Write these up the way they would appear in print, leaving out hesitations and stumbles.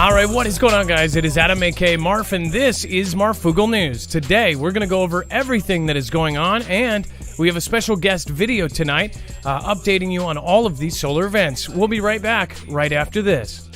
All right, what is going on, guys? It is Adam, a.k.a. Marf, and this is Marfoogle News. Today, we're going to go over everything that is going on, and we have a special guest video tonight updating you on all of these solar events. We'll be right back right after this.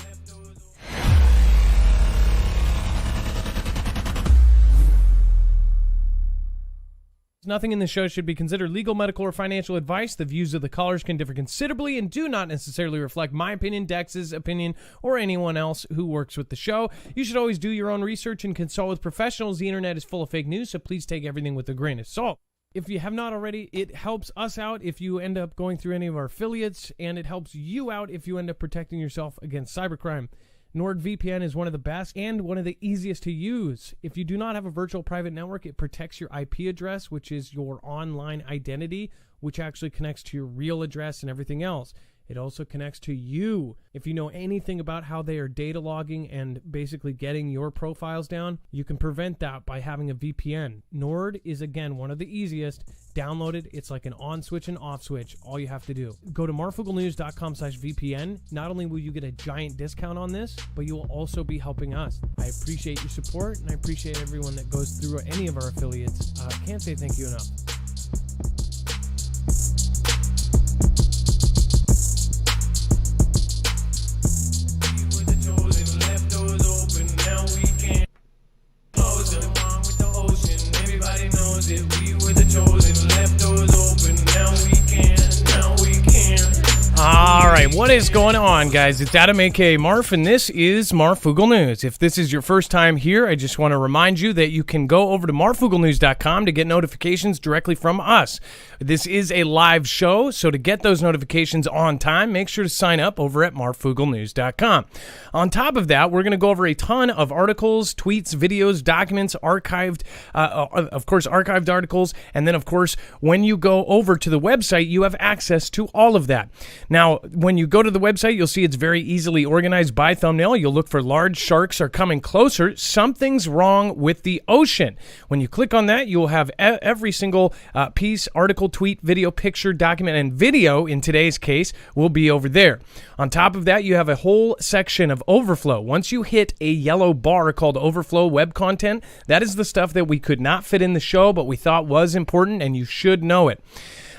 Nothing in this show should be considered legal, medical, or financial advice. The views of the callers can differ considerably and do not necessarily reflect my opinion, Dex's opinion, or anyone else who works with the show. You should always do your own research and consult with professionals. The internet is full of fake news, so please take everything with a grain of salt. If you have not already, it helps us out if you end up going through any of our affiliates, and it helps you out if you end up protecting yourself against cybercrime. Nordvpn is one of the best and one of the easiest to use. If you do not have a virtual private network, it protects your IP address, which is your online identity, which actually connects to your real address and everything else. It also connects to you. If you know anything about how they are data logging and basically getting your profiles down, you can prevent that by having a VPN. Nord is, again, one of the easiest. Download it. It's like an on switch and off switch. All you have to do. Go to marfooglenews.com/VPN. Not only will you get a giant discount on this, but you will also be helping us. I appreciate your support, and I appreciate everyone that goes through any of our affiliates. Can't say thank you enough. What is going on, guys? It's Adam, a.k.a. Marf, and this is Marfoogle News. If this is your first time here, I just want to remind you that you can go over to marfooglenews.com to get notifications directly from us. This is a live show, so to get those notifications on time, make sure to sign up over at marfooglenews.com. On top of that, we're going to go over a ton of articles, tweets, videos, documents, archived articles, and then, of course, when you go over to the website, you have access to all of that. Now, when you go to the website, you'll see it's very easily organized by thumbnail. You'll look for large sharks are coming closer. Something's wrong with the ocean. When you click on that, you'll have every single piece, article, tweet, video, picture, document, and video, in today's case, will be over there. On top of that, you have a whole section of overflow. Once you hit a yellow bar called overflow web content, that is the stuff that we could not fit in the show, but we thought was important, and you should know it.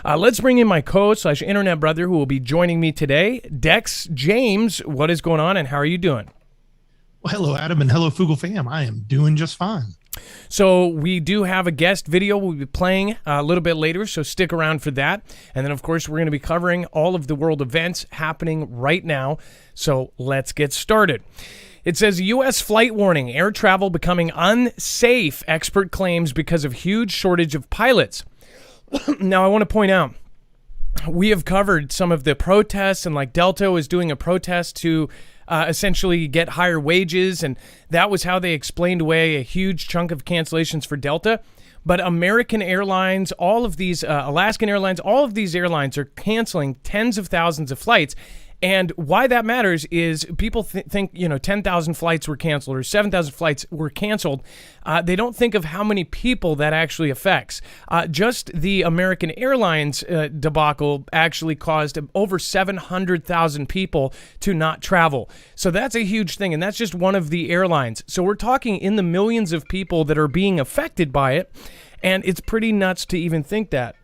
Let's bring in my co-internet brother who will be joining me today, Dex James. What is going on, and how are you doing? Well, hello, Adam, and hello, Foogle fam. I am doing just fine. So we do have a guest video we'll be playing a little bit later, so stick around for that. And then, of course, we're going to be covering all of the world events happening right now. So let's get started. It says, U.S. flight warning, air travel becoming unsafe, expert claims because of huge shortage of pilots. Now, I want to point out, we have covered some of the protests, and like Delta was doing a protest to essentially get higher wages, and that was how they explained away a huge chunk of cancellations for Delta. But American Airlines, all of these, Alaskan Airlines, all of these airlines are canceling tens of thousands of flights. And why that matters is people think, 10,000 flights were canceled or 7,000 flights were canceled. They don't think of how many people that actually affects. Just the American Airlines debacle actually caused over 700,000 people to not travel. So that's a huge thing, and that's just one of the airlines. So we're talking in the millions of people that are being affected by it, and it's pretty nuts to even think that.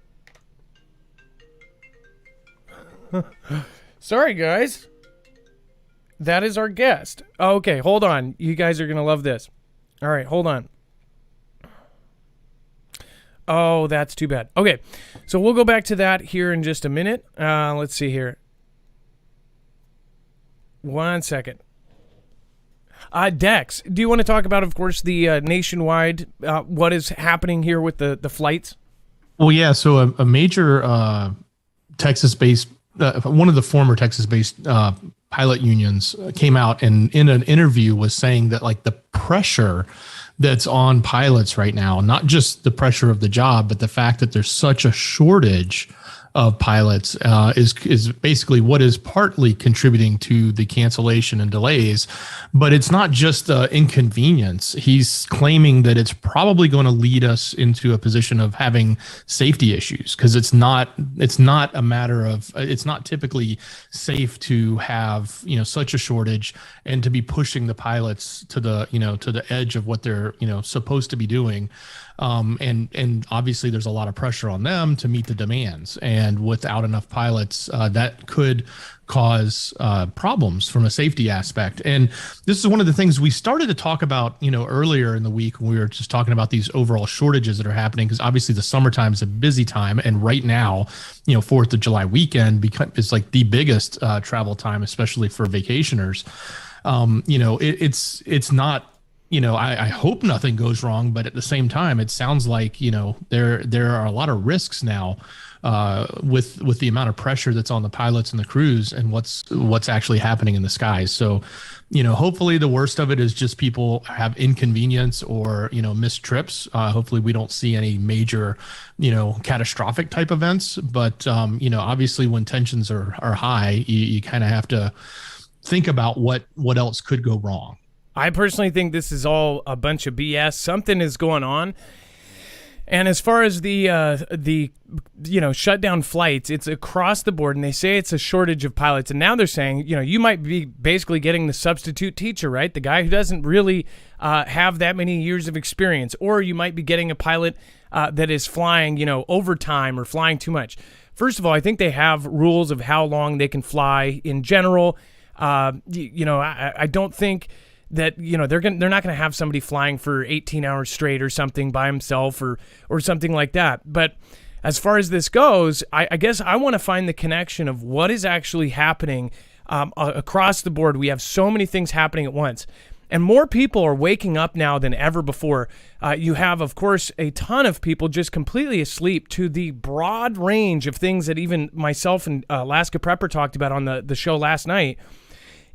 Sorry, guys. That is our guest. Okay, hold on. You guys are going to love this. All right, hold on. Oh, that's too bad. Okay, so we'll go back to that here in just a minute. Let's see here. 1 second. Dex, do you want to talk about, of course, the nationwide, what is happening here with the flights? Well, yeah, so a major Texas-based one of the former Texas-based pilot unions came out and in an interview was saying that like the pressure that's on pilots right now, not just the pressure of the job, but the fact that there's such a shortage of pilots is basically what is partly contributing to the cancellation and delays. But it's not just inconvenience. He's claiming that it's probably going to lead us into a position of having safety issues, because it's not a matter of, it's not typically safe to have, such a shortage and to be pushing the pilots to the edge of what they're supposed to be doing. And obviously there's a lot of pressure on them to meet the demands, and without enough pilots, that could cause problems from a safety aspect. And this is one of the things we started to talk about, earlier in the week when we were just talking about these overall shortages that are happening, because obviously the summertime is a busy time, and right now, 4th of July weekend is like the biggest travel time, especially for vacationers. It's not. I hope nothing goes wrong, but at the same time, it sounds like there are a lot of risks now with the amount of pressure that's on the pilots and the crews, and what's actually happening in the skies. So, hopefully the worst of it is just people have inconvenience or missed trips. Hopefully we don't see any major catastrophic type events. But obviously when tensions are high, you kind of have to think about what else could go wrong. I personally think this is all a bunch of BS. Something is going on. And as far as the shut down flights, it's across the board, and they say it's a shortage of pilots. And now they're saying, you might be basically getting the substitute teacher, right? The guy who doesn't really have that many years of experience. Or you might be getting a pilot that is flying, overtime or flying too much. First of all, I think they have rules of how long they can fly in general. I don't think that they're not going to have somebody flying for 18 hours straight or something by himself or something like that. But as far as this goes, I guess I want to find the connection of what is actually happening across the board. We have so many things happening at once, and more people are waking up now than ever before. You have, of course, a ton of people just completely asleep to the broad range of things that even myself and Alaska Prepper talked about on the show last night.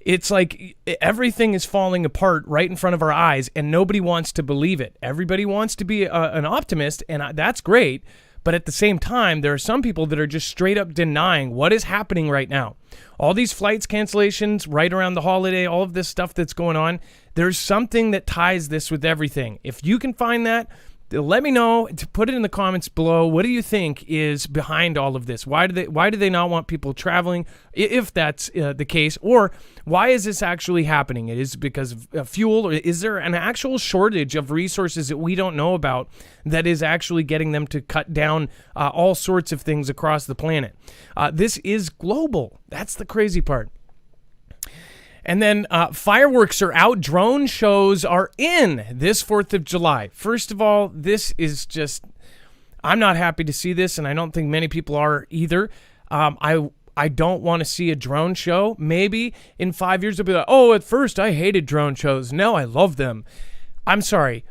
It's like everything is falling apart right in front of our eyes, and nobody wants to believe it. Everybody wants to be an optimist, and that's great. But at the same time, there are some people that are just straight up denying what is happening right now. All these flights cancellations right around the holiday, all of this stuff that's going on, there's something that ties this with everything. If you can find that, let me know. To put it in the comments below. What do you think is behind all of this? Why do they not want people traveling, if that's the case? Or why is this actually happening? It is because of fuel, or is there an actual shortage of resources that we don't know about that is actually getting them to cut down all sorts of things across the planet? This is global. That's the crazy part. And then fireworks are out. Drone shows are in this 4th of July. First of all, this is just, I'm not happy to see this, and I don't think many people are either. I don't want to see a drone show. Maybe in 5 years, they'll be like, oh, at first I hated drone shows. Now I love them. I'm sorry.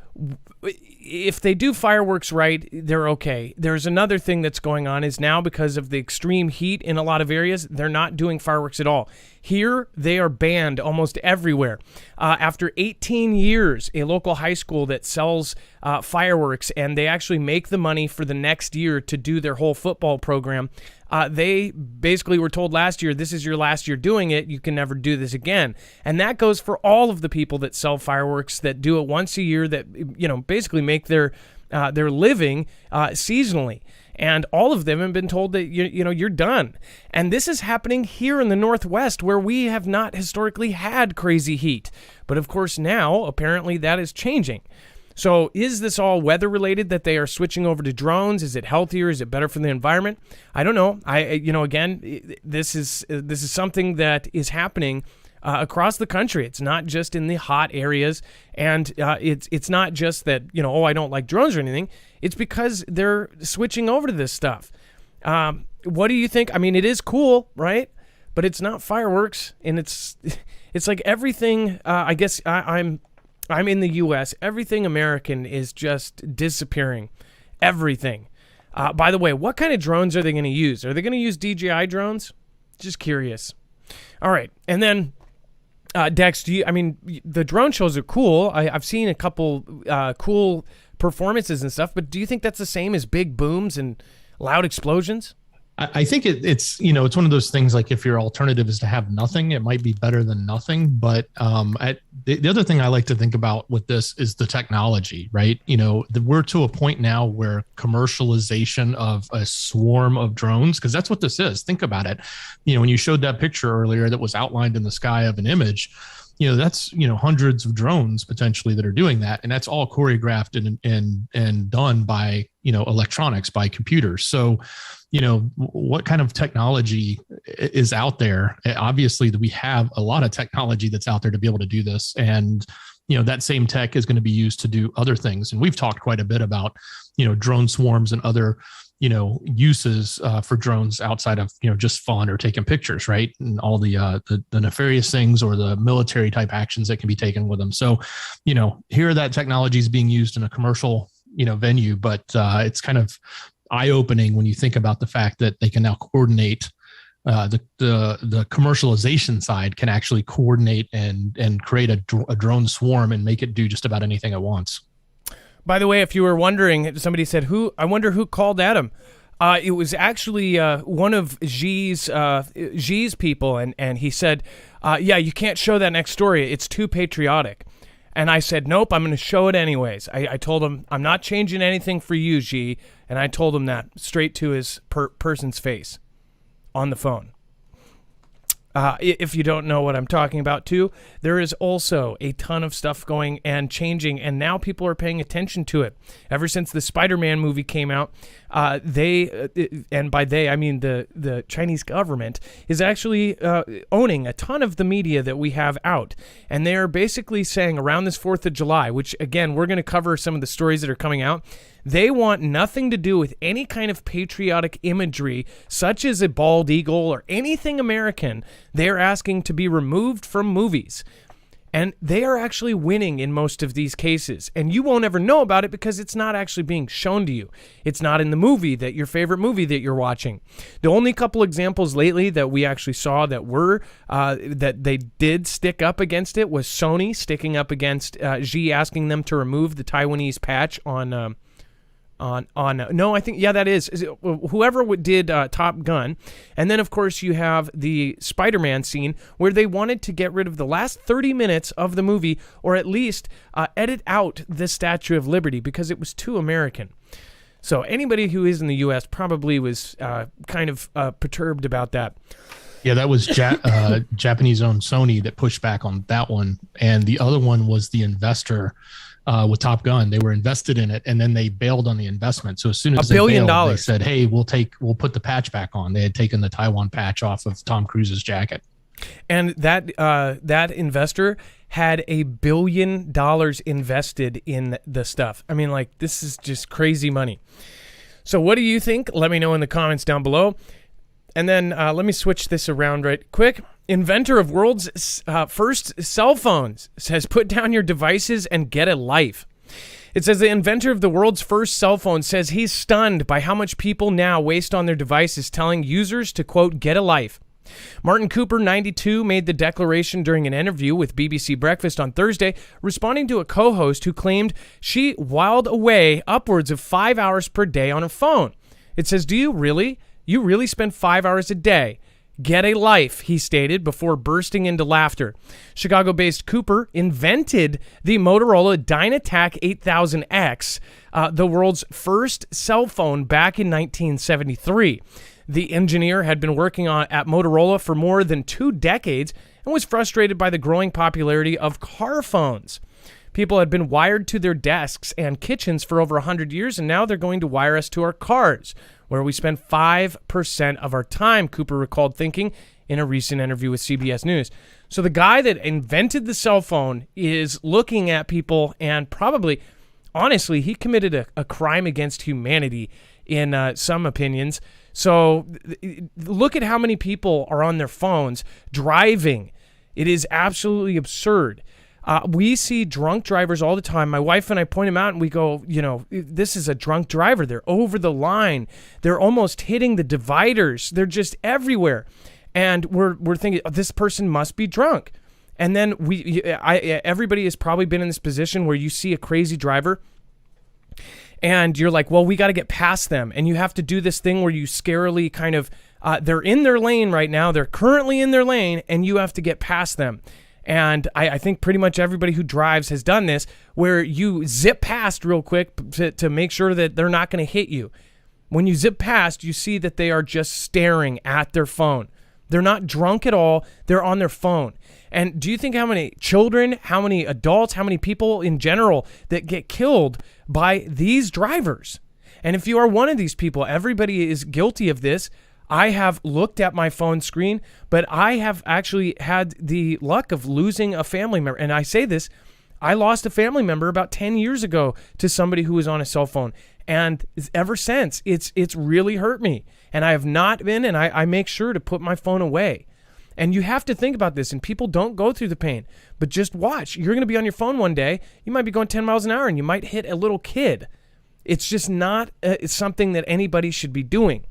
If they do fireworks right, they're okay. There's another thing that's going on is now, because of the extreme heat in a lot of areas, they're not doing fireworks at all. Here, they are banned almost everywhere. After 18 years, a local high school that sells fireworks, and they actually make the money for the next year to do their whole football program, they basically were told last year, this is your last year doing it. You can never do this again. And that goes for all of the people that sell fireworks, that do it once a year, that basically make their living seasonally. And all of them have been told that you're done. And this is happening here in the Northwest, where we have not historically had crazy heat. But of course now, apparently that is changing. So is this all weather related that they are switching over to drones? Is it healthier? Is it better for the environment? I don't know. Again, this is something that is happening across the country. It's not just in the hot areas, and it's not just that I don't like drones or anything. It's because they're switching over to this stuff. What do you think? I mean, it is cool, right? But it's not fireworks, and it's like everything. I guess I'm in the U.S. Everything American is just disappearing. Everything. By the way, what kind of drones are they going to use? Are they going to use DJI drones? Just curious. All right, and then. Dex, the drone shows are cool. I've seen a couple cool performances and stuff, but do you think that's the same as big booms and loud explosions? I think it's it's one of those things, like if your alternative is to have nothing, it might be better than nothing. But the other thing I like to think about with this is the technology, right? We're to a point now where commercialization of a swarm of drones, because that's what this is. Think about it. When you showed that picture earlier that was outlined in the sky of an image, that's hundreds of drones potentially that are doing that, and that's all choreographed and done by electronics, by computers. So what kind of technology is out there? Obviously we have a lot of technology that's out there to be able to do this, and that same tech is going to be used to do other things. And we've talked quite a bit about drone swarms and other uses for drones outside of just fun or taking pictures, right? And all the nefarious things or the military type actions that can be taken with them. So here that technology is being used in a commercial venue, but it's kind of eye-opening when you think about the fact that they can now coordinate. The commercialization side can actually coordinate and create a drone swarm and make it do just about anything it wants. By the way, if you were wondering, somebody said, I wonder who called Adam. It was actually one of Xi's people, and he said, yeah, you can't show that next story. It's too patriotic. And I said, nope, I'm going to show it anyways. I told him, I'm not changing anything for you, Xi, and I told him that straight to his person's face on the phone. If you don't know what I'm talking about too, there is also a ton of stuff going and changing, and now people are paying attention to it. Ever since the Spider-Man movie came out, and by they I mean the Chinese government, is actually owning a ton of the media that we have out, and they are basically saying around this 4th of July, which again we're going to cover some of the stories that are coming out. They want nothing to do with any kind of patriotic imagery, such as a bald eagle or anything American. They're asking to be removed from movies. And they are actually winning in most of these cases. And you won't ever know about it because it's not actually being shown to you. It's not in the movie, your favorite movie that you're watching. The only couple examples lately that we actually saw that were, that they did stick up against it was Sony sticking up against Xi, asking them to remove the Taiwanese patch on no, I think, yeah, that is whoever did Top Gun. And then, of course, you have the Spider-Man scene where they wanted to get rid of the last 30 minutes of the movie, or at least edit out the Statue of Liberty because it was too American. So anybody who is in the U.S. probably was kind of perturbed about that. Yeah, that was Japanese-owned Sony that pushed back on that one. And the other one was the investor with Top Gun. They were invested in it, and then they bailed on the investment. So as soon as $1 billion, they said, hey, we'll put the patch back on. They had taken the Taiwan patch off of Tom Cruise's jacket. And that investor had $1 billion invested in the stuff. I mean, like, this is just crazy money. So what do you think? Let me know in the comments down below. And then let me switch this around right quick. Inventor of world's first cell phones says, put down your devices and get a life. It says the inventor of the world's first cell phone says he's stunned by how much people now waste on their devices, telling users to, quote, get a life. Martin Cooper, 92, made the declaration during an interview with BBC Breakfast on Thursday, responding to a co-host who claimed she whiled away upwards of 5 hours per day on her phone. It says, do you really? You really spend 5 hours a day? Get a life, he stated before bursting into laughter. Chicago-based Cooper invented the Motorola Dynatac 8000X, the world's first cell phone, back in 1973. The engineer had been working at Motorola for more than 2 decades and was frustrated by the growing popularity of car phones. People had been wired to their desks and kitchens for over 100 years, and now they're going to wire us to our cars, where we spend 5% of our time, Cooper recalled thinking in a recent interview with CBS News. So the guy that invented the cell phone is looking at people, and probably, honestly, he committed a crime against humanity in some opinions. So look at how many people are on their phones driving. It is absolutely absurd. We see drunk drivers all the time. My wife and I point them out and we go, this is a drunk driver. They're over the line. They're almost hitting the dividers. They're just everywhere. And we're thinking, this person must be drunk. And then everybody has probably been in this position where you see a crazy driver And you're like, well, we got to get past them. And you have to do this thing where you scarily kind of, they're in their lane right now. They're currently in their lane, and you have to get past them. And I think pretty much everybody who drives has done this, where you zip past real quick to make sure that they're not going to hit you. When you zip past, you see that they are just staring at their phone. They're not drunk at all. They're on their phone. And do you think how many children, how many adults, how many people in general that get killed by these drivers? And if you are one of these people, everybody is guilty of this. I have looked at my phone screen, but I have actually had the luck of losing a family member. And I say this, I lost a family member about 10 years ago to somebody who was on a cell phone. And ever since, it's really hurt me. And I have not been, and I make sure to put my phone away. And you have to think about this, and people don't go through the pain. But just watch. You're going to be on your phone one day. You might be going 10 miles an hour, and you might hit a little kid. It's just not it's something that anybody should be doing.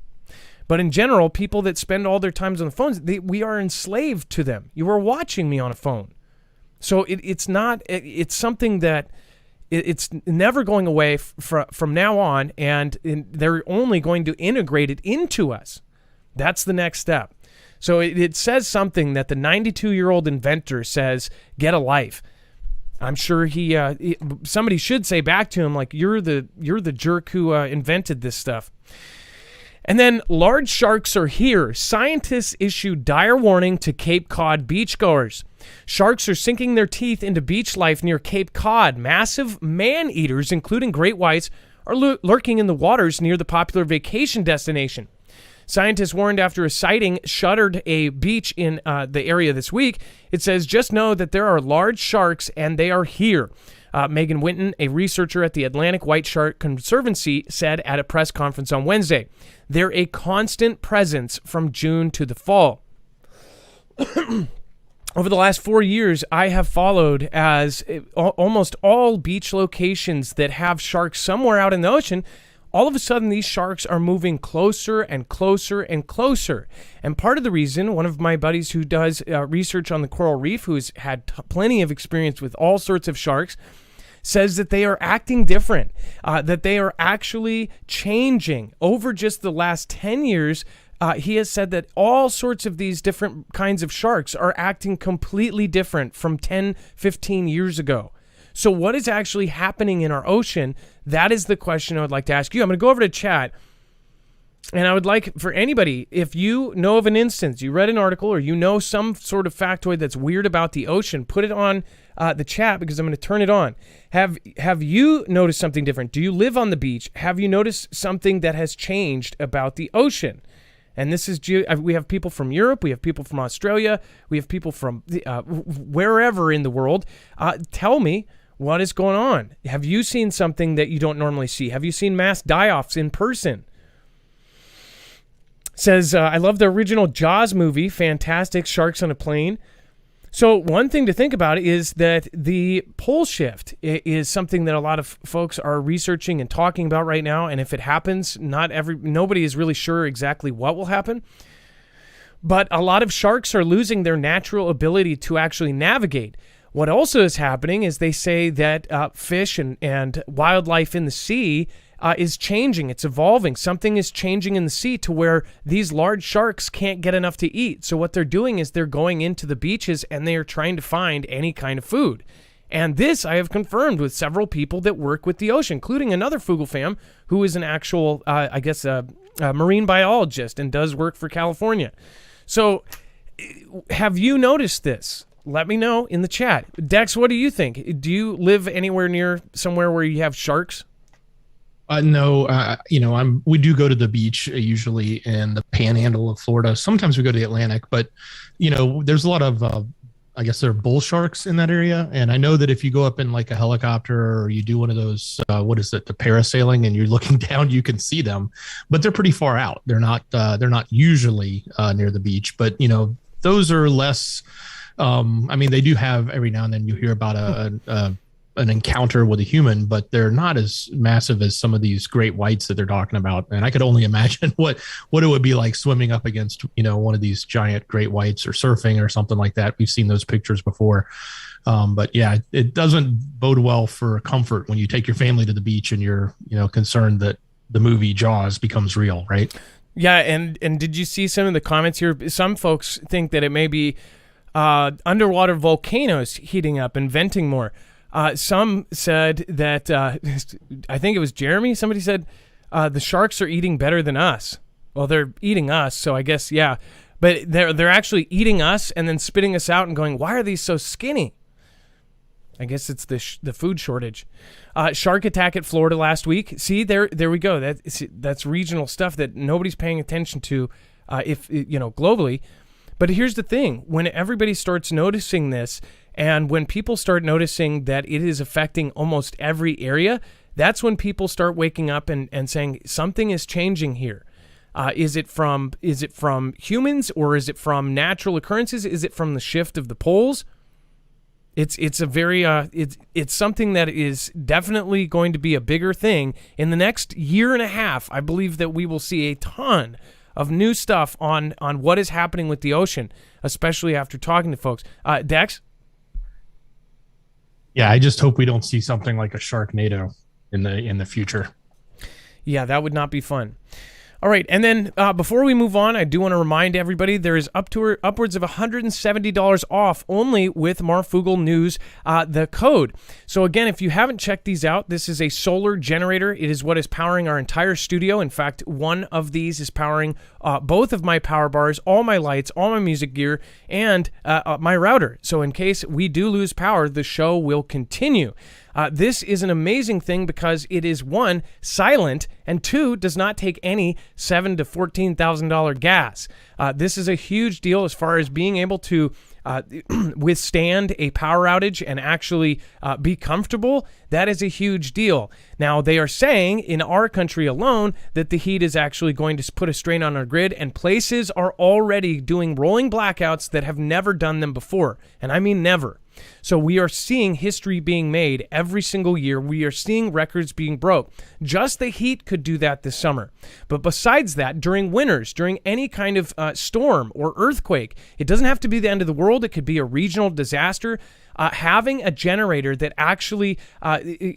But in general, people that spend all their times on the phones, we are enslaved to them. You are watching me on a phone. So it's something that it's never going away from now on, and they're only going to integrate it into us. That's the next step. So it says something that the 92-year-old inventor says, get a life. I'm sure somebody should say back to him, like, you're the jerk who invented this stuff. And then large sharks are here. Scientists issue dire warning to Cape Cod beachgoers. Sharks are sinking their teeth into beach life near Cape Cod. Massive man-eaters, including great whites, are lurking in the waters near the popular vacation destination. Scientists warned after a sighting shuttered a beach in the area this week. It says, just know that there are large sharks and they are here. Megan Winton, a researcher at the Atlantic White Shark Conservancy, said at a press conference on Wednesday, they're a constant presence from June to the fall. Over the last 4 years, I have followed as almost all beach locations that have sharks somewhere out in the ocean. All of a sudden, these sharks are moving closer and closer and closer. And part of the reason, one of my buddies who does research on the coral reef, who's had plenty of experience with all sorts of sharks, says that they are acting different, that they are actually changing. Over just the last 10 years, he has said that all sorts of these different kinds of sharks are acting completely different from 10, 15 years ago. So what is actually happening in our ocean? That is the question I would like to ask you. I'm going to go over to chat, and I would like for anybody, if you know of an instance, you read an article, or you know some sort of factoid that's weird about the ocean, put it on the chat, because I'm going to turn it on. Have you noticed something different? Do you live on the beach? Have you noticed something that has changed about the ocean? And this is, we have people from Europe, we have people from Australia, we have people from wherever in the world. Tell me, what is going on? Have you seen something that you don't normally see? Have you seen mass die-offs in person? Says, I love the original Jaws movie, fantastic, sharks on a plane. So one thing to think about is that the pole shift is something that a lot of folks are researching and talking about right now. And if it happens, nobody is really sure exactly what will happen. But a lot of sharks are losing their natural ability to actually navigate. What also is happening is they say that fish and wildlife in the sea is changing. It's evolving. Something is changing in the sea to where these large sharks can't get enough to eat. So what they're doing is they're going into the beaches and they are trying to find any kind of food. And this I have confirmed with several people that work with the ocean, including another Fuggle fam who is an actual, marine biologist and does work for California. So have you noticed this? Let me know in the chat. Dex, what do you think? Do you live anywhere near somewhere where you have sharks? No, we do go to the beach usually in the panhandle of Florida. Sometimes we go to the Atlantic, but there's a lot of, there are bull sharks in that area. And I know that if you go up in like a helicopter or you do one of those, the parasailing, and you're looking down, you can see them, but they're pretty far out. They're not usually near the beach, but those are less. They do have, every now and then you hear about a an encounter with a human, but they're not as massive as some of these great whites that they're talking about. And I could only imagine what it would be like swimming up against, one of these giant great whites or surfing or something like that. We've seen those pictures before. But yeah, it doesn't bode well for comfort when you take your family to the beach and you're, concerned that the movie Jaws becomes real, right? Yeah, and did you see some of the comments here? Some folks think that it may be underwater volcanoes heating up and venting more. Some said that, I think it was Jeremy, somebody said the sharks are eating better than us. Well, they're eating us, so I guess, yeah. But they're actually eating us and then spitting us out and going, why are these so skinny? I guess it's the food shortage. Shark attack at Florida last week. See, there we go. That's regional stuff that nobody's paying attention to, globally. But here's the thing: when everybody starts noticing this, and when people start noticing that it is affecting almost every area, that's when people start waking up and saying something is changing here. Is it from humans, or is it from natural occurrences? Is it from the shift of the poles? It's a very it's something that is definitely going to be a bigger thing in the next year and a half. I believe that we will see a ton of new stuff on what is happening with the ocean, especially after talking to folks. Dex? Yeah, I just hope we don't see something like a Sharknado in the future. Yeah, that would not be fun. All right, and then before we move on, I do want to remind everybody there is upwards of $170 off only with Marfoogle News, the code. So again, if you haven't checked these out, this is a solar generator. It is what is powering our entire studio. In fact, one of these is powering both of my power bars, all my lights, all my music gear, and my router. So in case we do lose power, the show will continue. This is an amazing thing because it is, one, silent, and two, does not take any $7,000 to $14,000 gas. This is a huge deal as far as being able to withstand a power outage and actually be comfortable. That is a huge deal. Now, they are saying in our country alone that the heat is actually going to put a strain on our grid, and places are already doing rolling blackouts that have never done them before. And I mean never. So we are seeing history being made every single year. We are seeing records being broke. Just the heat could do that this summer. But besides that, during winters, during any kind of storm or earthquake, it doesn't have to be the end of the world. It could be a regional disaster. Having a generator that actually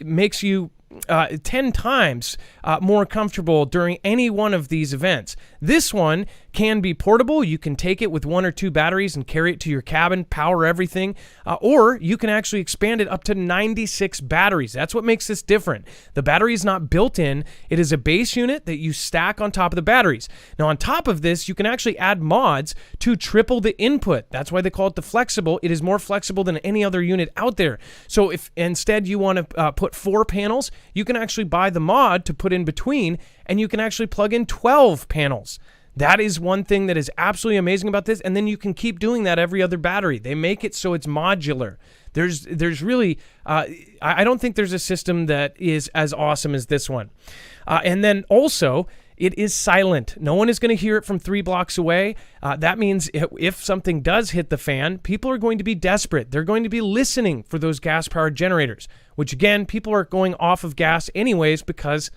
makes you 10 times more comfortable during any one of these events. This one can be portable. You can take it with 1 or 2 batteries and carry it to your cabin, power everything, or you can actually expand it up to 96 batteries. That's what makes this different. The battery is not built in. It is a base unit that you stack on top of the batteries. Now, on top of this, you can actually add mods to triple the input. That's why they call it the flexible. It is more flexible than any other unit out there. So if instead you want to put 4 panels, you can actually buy the mod to put in between, and you can actually plug in 12 panels. That is one thing that is absolutely amazing about this, and then you can keep doing that every other battery. They make it so it's modular. There's really, I don't think there's a system that is as awesome as this one. And then also, it is silent. No one is going to hear it from 3 blocks away. That means if something does hit the fan, people are going to be desperate. They're going to be listening for those gas-powered generators, which again, people are going off of gas anyways because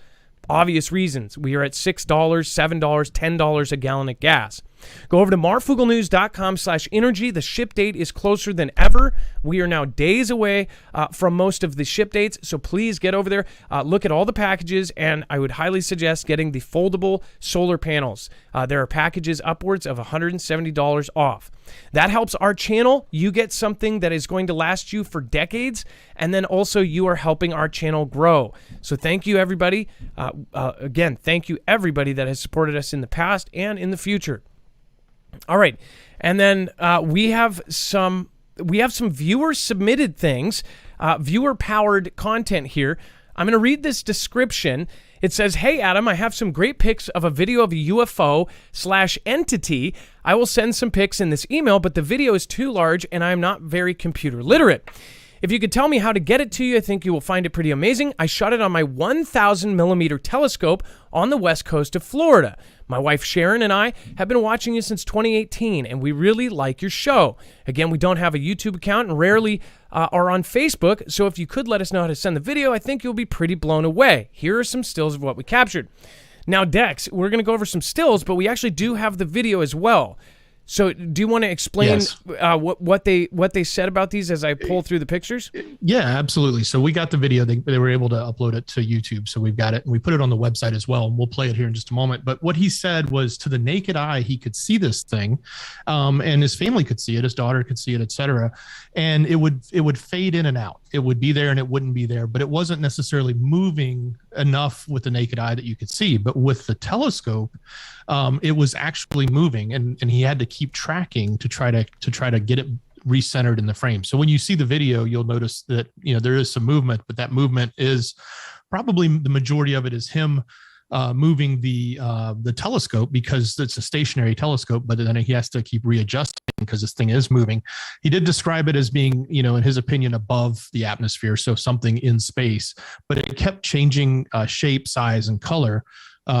obvious reasons. We are at $6, $7, $10 a gallon of gas. Go over to marfooglenews.com/energy. The ship date is closer than ever. We are now days away from most of the ship dates, so please get over there, look at all the packages, and I would highly suggest getting the foldable solar panels. There are packages upwards of $170 off. That helps our channel. You get something that is going to last you for decades, and then also you are helping our channel grow. So thank you, everybody. Again, thank you, everybody that has supported us in the past and in the future. All right, and then we have some viewer submitted things, viewer powered content here. I'm going to read this description. It says, "Hey Adam, I have some great pics of a video of a UFO/entity. I will send some pics in this email, but the video is too large and I'm not very computer literate. If you could tell me how to get it to you, I think you will find it pretty amazing. I shot it on my 1,000 millimeter telescope on the west coast of Florida. My wife Sharon and I have been watching you since 2018, and we really like your show. Again, we don't have a YouTube account and rarely are on Facebook, so if you could let us know how to send the video, I think you'll be pretty blown away. Here are some stills of what we captured. Now, Dex, we're going to go over some stills, but we actually do have the video as well. So do you want to explain Yes. what they said about these as I pull through the pictures? Yeah, absolutely. So we got the video. They were able to upload it to YouTube. So we've got it, and we put it on the website as well. And we'll play it here in just a moment. But what he said was, to the naked eye, he could see this thing, and his family could see it, his daughter could see it, etc. And it would fade in and out. It would be there and it wouldn't be there, but it wasn't necessarily moving enough with the naked eye that you could see. But with the telescope, it was actually moving, and he had to keep tracking to try to get it recentered in the frame. So when you see the video, you'll notice that there is some movement, but that movement is probably, the majority of it is him moving the telescope, because it's a stationary telescope, but then he has to keep readjusting because this thing is moving. He did describe it as being, in his opinion, above the atmosphere, so something in space, but it kept changing shape, size, and color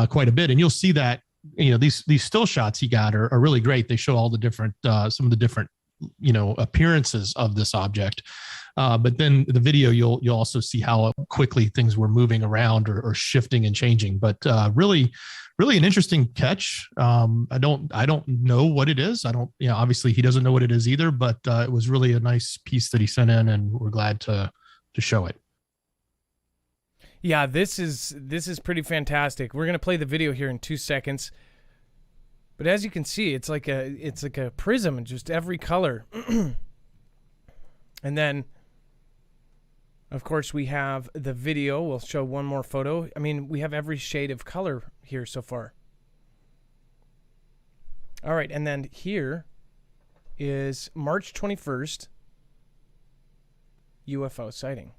quite a bit. And you'll see that, these still shots he got are really great. They show all the different, some of the different, appearances of this object. But then the video, you'll also see how quickly things were moving around or shifting and changing. But really an interesting catch. I don't know what it is. Obviously he doesn't know what it is either, but it was really a nice piece that he sent in, and we're glad to show it. Yeah, this is pretty fantastic. We're gonna play the video here in 2 seconds. But as you can see, it's like a prism, just every color. And then, of course, we have the video. We'll show one more photo. I mean, we have every shade of color here so far. All right, and then here is March 21st, UFO sighting.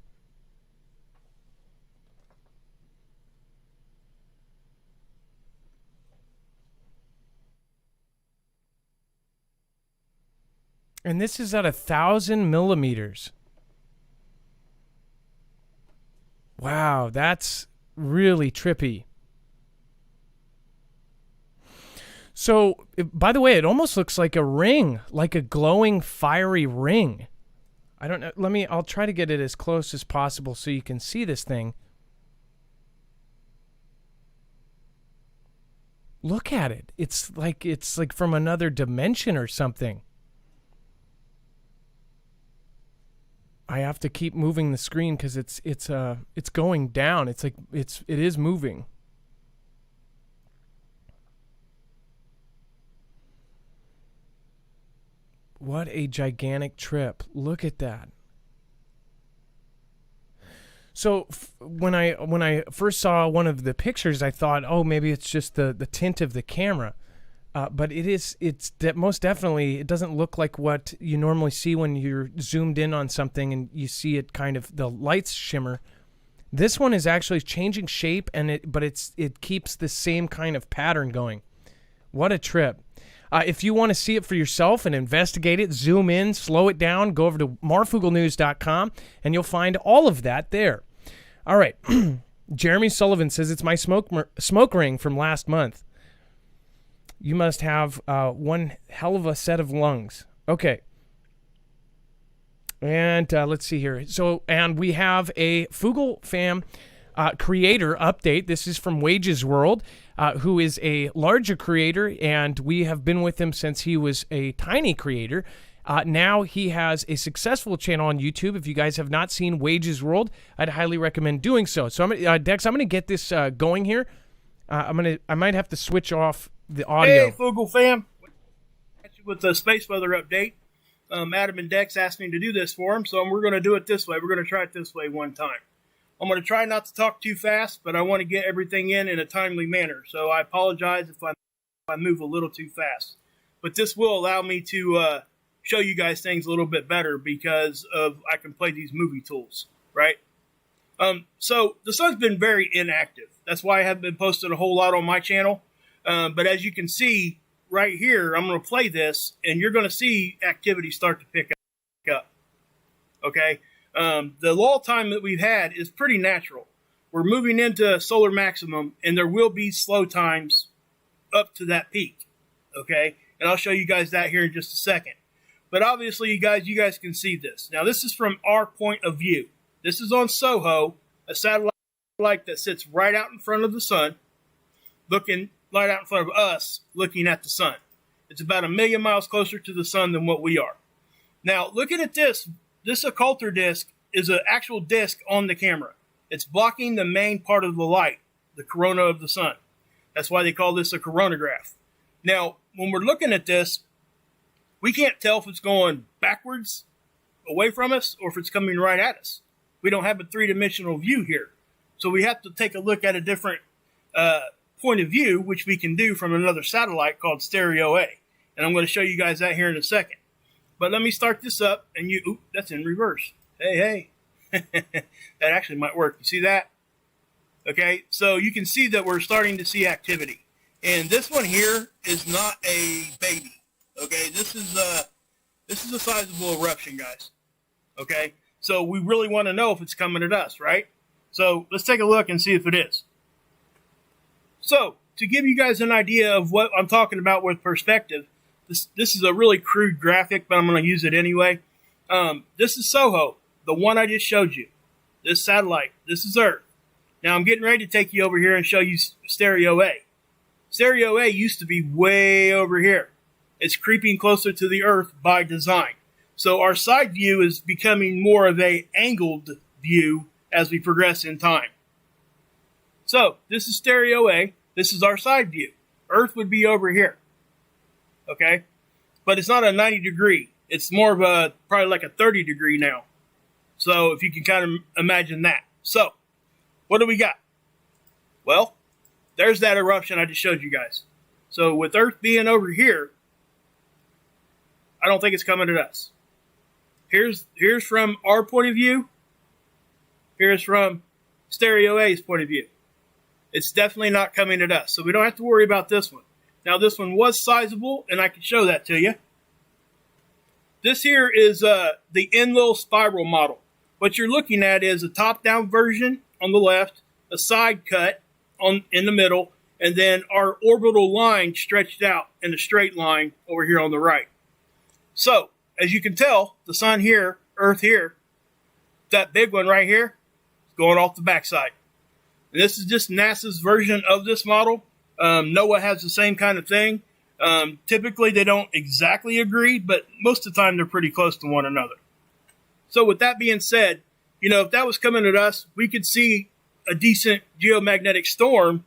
And this is at 1,000 millimeters. Wow, that's really trippy. So, by the way, it almost looks like a ring, like a glowing, fiery ring. I don't know. I'll try to get it as close as possible so you can see this thing. Look at it. It's like from another dimension or something. I have to keep moving the screen because it's going down. It is moving. What a gigantic trip. Look at that. So when I first saw one of the pictures, I thought, oh, maybe it's just the tint of the camera. But it's most definitely, it doesn't look like what you normally see when you're zoomed in on something and you see it kind of, the lights shimmer. This one is actually changing shape, but it keeps the same kind of pattern going. What a trip. If you want to see it for yourself and investigate it, zoom in, slow it down, go over to marfooglenews.com, and you'll find all of that there. All right. Jeremy Sullivan says, it's my smoke ring from last month. You must have one hell of a set of lungs. Okay. And let's see here. So, and we have a Foogle fam creator update. This is from Wages World, who is a larger creator, and we have been with him since he was a tiny creator. Now he has a successful channel on YouTube. If you guys have not seen Wages World, I'd highly recommend doing so. So, Dex, I'm going to get this going here. I might have to switch off the audio. Hey, Foogle fam. With the space weather update. Adam and Dex asked me to do this for them, so we're going to do it this way. We're going to try it this way one time. I'm going to try not to talk too fast, but I want to get everything in a timely manner. So I apologize if I move a little too fast. But this will allow me to show you guys things a little bit better because I can play these movie tools, right? So the sun's been very inactive. That's why I haven't been posting a whole lot on my channel. But as you can see right here, I'm going to play this, and you're going to see activity start to pick up. Okay? The lull time that we've had is pretty natural. We're moving into solar maximum, and there will be slow times up to that peak, okay? And I'll show you guys that here in just a second. But obviously, you guys can see this. Now, this is from our point of view. This is on SOHO, a satellite that sits right out in front of the sun, looking right out in front of us, looking at the sun. It's about 1 million miles closer to the sun than what we are. Now, looking at this occulter disc is an actual disc on the camera. It's blocking the main part of the light, the corona of the sun. That's why they call this a coronagraph. Now, when we're looking at this, we can't tell if it's going backwards away from us or if it's coming right at us. We don't have a three-dimensional view here. So we have to take a look at a different point of view, which we can do from another satellite called Stereo A. And I'm going to show you guys that here in a second. But let me start this up, and that's in reverse. Hey. That actually might work. You see that? Okay, so you can see that we're starting to see activity. And this one here is not a baby. Okay, this is a sizable eruption, guys. Okay, so we really want to know if it's coming at us, right? So let's take a look and see if it is. So to give you guys an idea of what I'm talking about with perspective, this is a really crude graphic, but I'm going to use it anyway. This is SOHO, the one I just showed you. This satellite, this is Earth. Now I'm getting ready to take you over here and show you Stereo A. Stereo A used to be way over here. It's creeping closer to the Earth by design. So our side view is becoming more of a angled view as we progress in time. So this is Stereo A. This is our side view. Earth would be over here. Okay? But it's not a 90 degree. It's more of a, probably like a 30 degree now. So if you can kind of imagine that. So what do we got? Well, there's that eruption I just showed you guys. So with Earth being over here, I don't think it's coming at us. Here's from our point of view. Here's from Stereo A's point of view. It's definitely not coming at us. So we don't have to worry about this one. Now this one was sizable, and I can show that to you. This here is the Enlil spiral model. What you're looking at is a top-down version on the left, a side cut in the middle, and then our orbital line stretched out in a straight line over here on the right. So, as you can tell, the sun here, Earth here, that big one right here, is going off the backside. And this is just NASA's version of this model. NOAA has the same kind of thing. Typically, they don't exactly agree, but most of the time, they're pretty close to one another. So with that being said, if that was coming at us, we could see a decent geomagnetic storm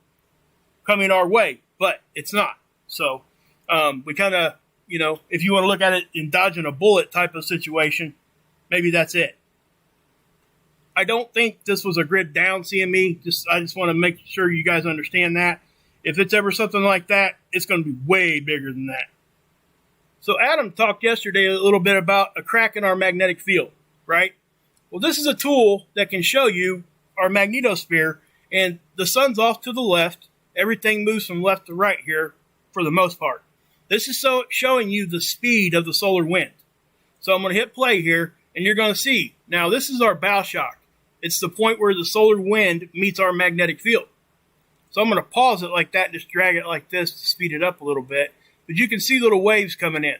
coming our way, but it's not. So we kind of, if you want to look at it in dodging a bullet type of situation, maybe that's it. I don't think this was a grid down CME. I just want to make sure you guys understand that. If it's ever something like that, it's going to be way bigger than that. So Adam talked yesterday a little bit about a crack in our magnetic field, right? Well, this is a tool that can show you our magnetosphere, and the sun's off to the left. Everything moves from left to right here for the most part. This is showing you the speed of the solar wind. So I'm going to hit play here, and you're going to see. Now, this is our bow shock. It's the point where the solar wind meets our magnetic field. So I'm going to pause it like that, just drag it like this to speed it up a little bit. But you can see little waves coming in.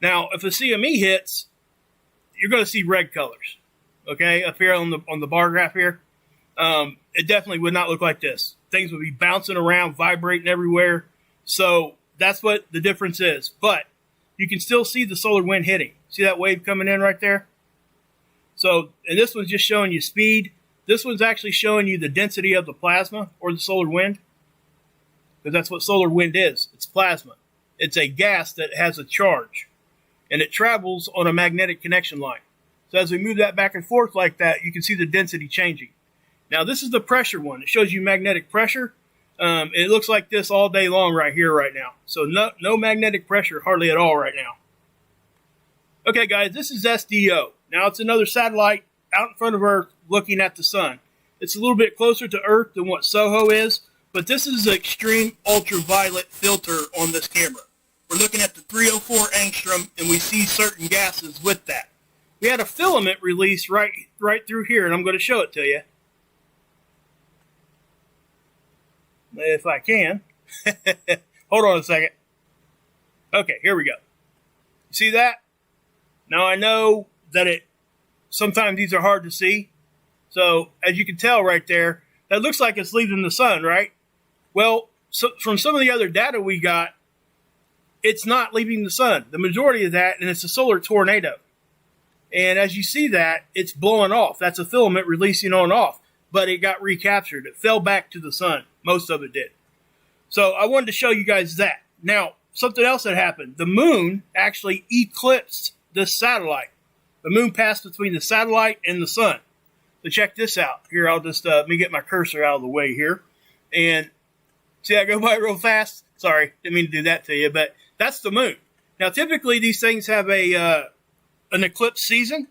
Now, if a CME hits, you're going to see red colors. Okay, up here on the bar graph here. It definitely would not look like this. Things would be bouncing around, vibrating everywhere. So that's what the difference is. But you can still see the solar wind hitting. See that wave coming in right there? So, and this one's just showing you speed. This one's actually showing you the density of the plasma or the solar wind. Because that's what solar wind is. It's plasma. It's a gas that has a charge. And it travels on a magnetic connection line. So as we move that back and forth like that, you can see the density changing. Now, this is the pressure one. It shows you magnetic pressure. It looks like this all day long right here, right now. So no magnetic pressure hardly at all right now. Okay, guys, this is SDO. Now, it's another satellite out in front of Earth looking at the sun. It's a little bit closer to Earth than what SOHO is, but this is the extreme ultraviolet filter on this camera. We're looking at the 304 angstrom, and we see certain gases with that. we had a filament release right through here, and I'm going to show it to you. If I can. Hold on a second. Okay, here we go. See that? Now I know that sometimes these are hard to see. So as you can tell right there, that looks like it's leaving the sun, right? Well, so from some of the other data we got, it's not leaving the sun. The majority of that, and it's a solar tornado. And as you see that, it's blowing off. That's a filament releasing on off. But it got recaptured. It fell back to the sun. Most of it did. So I wanted to show you guys that. Now, something else that happened. The moon actually eclipsed this satellite. The moon passed between the satellite and the sun. So check this out. Here, I'll just let me get my cursor out of the way here. And see, I go by real fast. Sorry, didn't mean to do that to you, but that's the moon. Now, typically, these things have an eclipse season.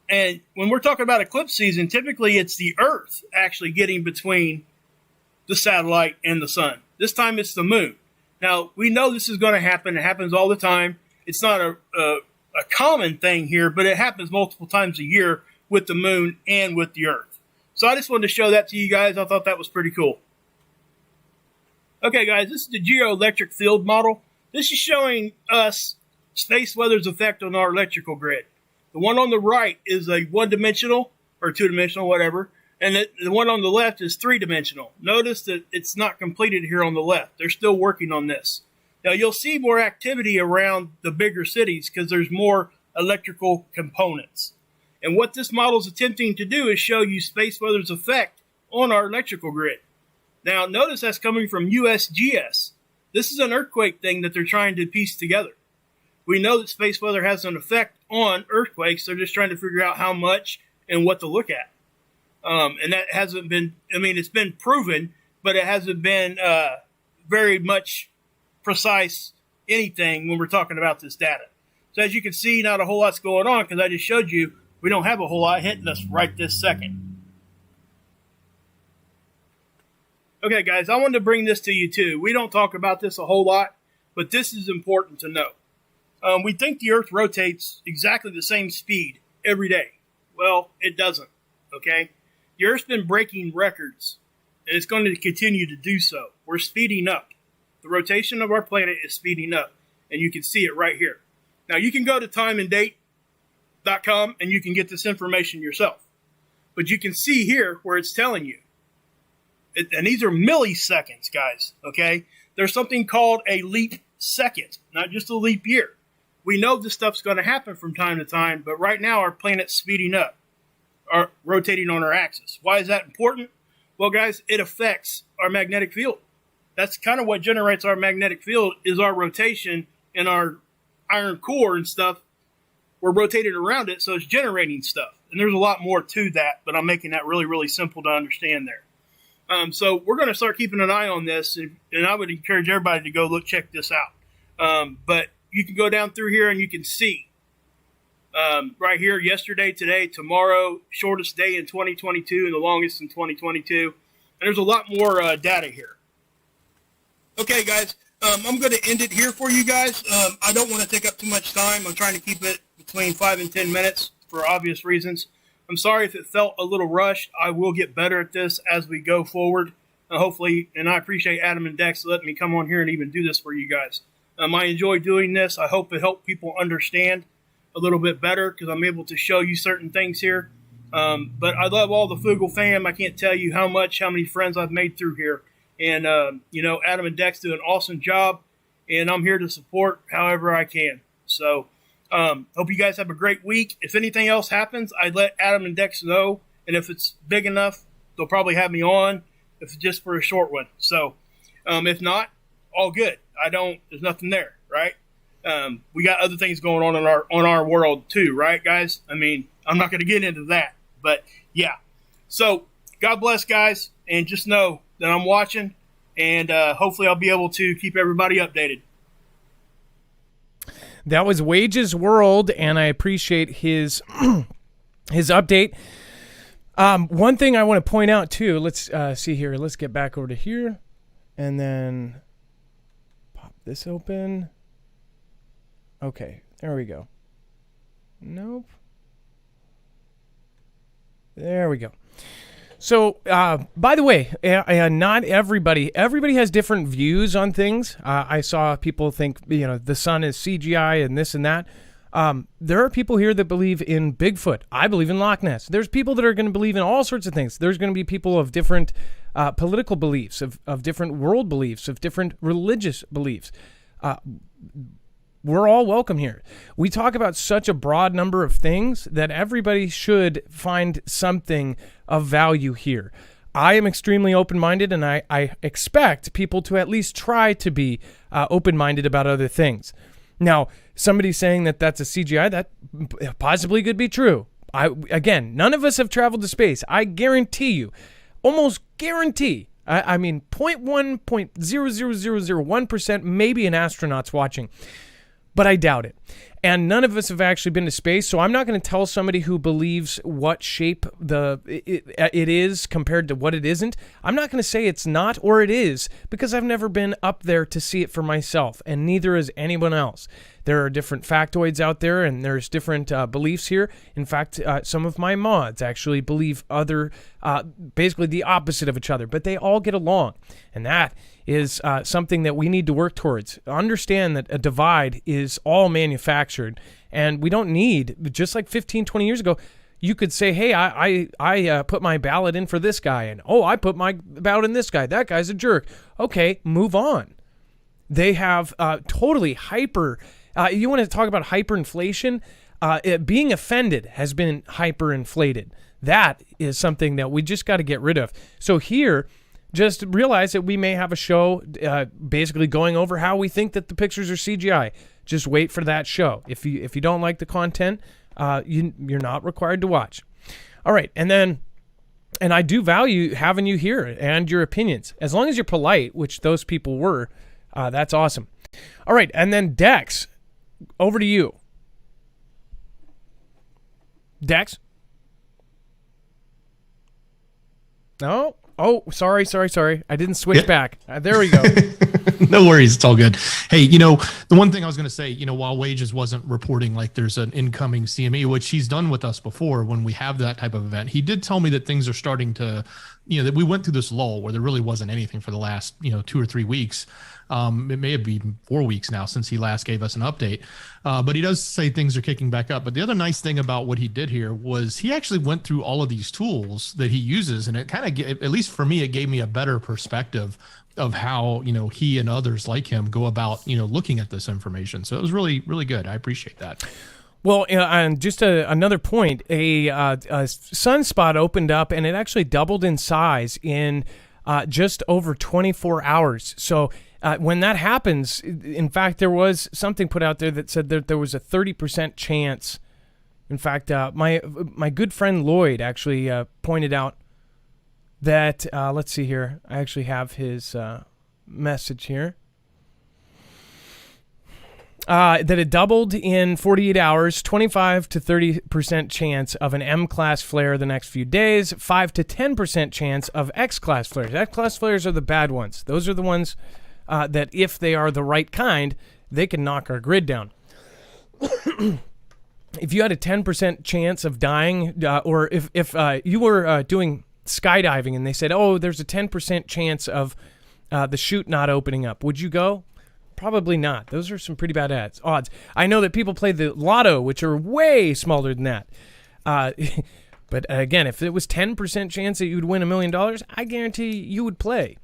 And when we're talking about eclipse season, typically it's the Earth actually getting between the satellite and the sun. This time it's the moon. Now, we know this is going to happen. It happens all the time. It's not a common thing here, but it happens multiple times a year with the moon and with the Earth. So I just wanted to show that to you guys. I thought that was pretty cool. Okay, guys, this is the geoelectric field model. This is showing us space weather's effect on our electrical grid. The one on the right is a one-dimensional, or two-dimensional, whatever, and the one on the left is three-dimensional. Notice that it's not completed here on the left. They're still working on this. Now, you'll see more activity around the bigger cities because there's more electrical components. And what this model is attempting to do is show you space weather's effect on our electrical grid. Now, notice that's coming from USGS. This is an earthquake thing that they're trying to piece together. We know that space weather has an effect on earthquakes. They're just trying to figure out how much and what to look at. And that hasn't been, I mean, it's been proven, but it hasn't been very much precise anything when we're talking about this data. So as you can see, not a whole lot's going on because I just showed you we don't have a whole lot hitting us right this second. Okay, guys, I wanted to bring this to you too. We don't talk about this a whole lot, but this is important to know. We think the Earth rotates exactly the same speed every day. Well, it doesn't, okay? The Earth's been breaking records, and it's going to continue to do so. We're speeding up. The rotation of our planet is speeding up, and you can see it right here. Now, you can go to timeanddate.com, and you can get this information yourself. But you can see here where it's telling you. And these are milliseconds, guys, okay? There's something called a leap second, not just a leap year. We know this stuff's going to happen from time to time, but right now our planet's speeding up, or rotating on our axis. Why is that important? Well, guys, it affects our magnetic field. That's kind of what generates our magnetic field is our rotation and our iron core and stuff. We're rotating around it, so it's generating stuff. And there's a lot more to that, but I'm making that really, really simple to understand there. So we're going to start keeping an eye on this, and I would encourage everybody to go check this out. But you can go down through here and you can see right here, yesterday, today, tomorrow, shortest day in 2022 and the longest in 2022. And there's a lot more data here. Okay, guys, I'm going to end it here for you guys. I don't want to take up too much time. I'm trying to keep it between 5 and 10 minutes for obvious reasons. I'm sorry if it felt a little rushed. I will get better at this as we go forward. Hopefully, and I appreciate Adam and Dex letting me come on here and even do this for you guys. I enjoy doing this. I hope it helped people understand a little bit better because I'm able to show you certain things here. But I love all the Foogle fam. I can't tell you how many friends I've made through here. And, Adam and Dex do an awesome job, and I'm here to support however I can. So, hope you guys have a great week. If anything else happens, I'd let Adam and Dex know. And if it's big enough, they'll probably have me on if it's just for a short one. So, if not, all good. There's nothing there, right? We got other things going on in our world too, right, guys? I mean, I'm not going to get into that, but yeah. So, God bless, guys, and just know that I'm watching, and hopefully I'll be able to keep everybody updated. That was Wages World, and I appreciate his his update. One thing I want to point out too. Let's see here. Let's get back over to here, and then pop this open. Okay, there we go. Nope. There we go. So, by the way, not everybody has different views on things. I saw people think, the sun is CGI and this and that. There are people here that believe in Bigfoot. I believe in Loch Ness. There's people that are going to believe in all sorts of things. There's going to be people of different political beliefs, of different world beliefs, of different religious beliefs. We're all welcome here. We talk about such a broad number of things that everybody should find something of value here. I am extremely open-minded, and I expect people to at least try to be open-minded about other things. Now, somebody saying that that's a CGI, that possibly could be true. Again, none of us have traveled to space. I guarantee you, almost guarantee, I mean 0.0001% maybe an astronaut's watching. But I doubt it. And none of us have actually been to space, so I'm not going to tell somebody who believes what shape it is compared to what it isn't. I'm not going to say it's not or it is because I've never been up there to see it for myself, and neither has anyone else. There are different factoids out there, and there's different beliefs here. In fact, some of my mods actually believe basically the opposite of each other, but they all get along, and that is something that we need to work towards. Understand that a divide is all manufactured, and we don't need, just like 15, 20 years ago, you could say, hey, I put my ballot in for this guy, and I put my ballot in this guy. That guy's a jerk. Okay, move on. They have totally hyper, you want to talk about hyperinflation? Being offended has been hyperinflated. That is something that we just got to get rid of. So here, just realize that we may have a show basically going over how we think that the pictures are CGI. Just wait for that show. If you don't like the content, you're not required to watch. All right, and I do value having you here and your opinions. As long as you're polite, which those people were, that's awesome. All right, and then Dex, over to you. Dex? No? Oh, sorry. I didn't switch back. There we go. No worries. It's all good. Hey, the one thing I was going to say, while Wages wasn't reporting like there's an incoming CME, which he's done with us before when we have that type of event, he did tell me that things are starting to, that we went through this lull where there really wasn't anything for the last, 2 or 3 weeks. It may have been 4 weeks now since he last gave us an update. But he does say things are kicking back up. But the other nice thing about what he did here was he actually went through all of these tools that he uses. And it kind of, at least for me, it gave me a better perspective of how, he and others like him go about, looking at this information. So it was really, really good. I appreciate that. Well, and just another point, a sunspot opened up and it actually doubled in size in just over 24 hours. So when that happens, in fact, there was something put out there that said that there was a 30% chance. In fact, my good friend Lloyd actually pointed out that, let's see here. I actually have his message here. That it doubled in 48 hours, 25 to 30% chance of an M-class flare the next few days, 5 to 10% chance of X-class flares. X-class flares are the bad ones. Those are the ones that if they are the right kind, they can knock our grid down. If you had a 10% chance of dying, or if you were doing skydiving and they said, there's a 10% chance of the chute not opening up, would you go? Probably not. Those are some pretty bad odds. I know that people play the lotto, which are way smaller than that. But again, if it was 10% chance that you would win $1 million, I guarantee you would play.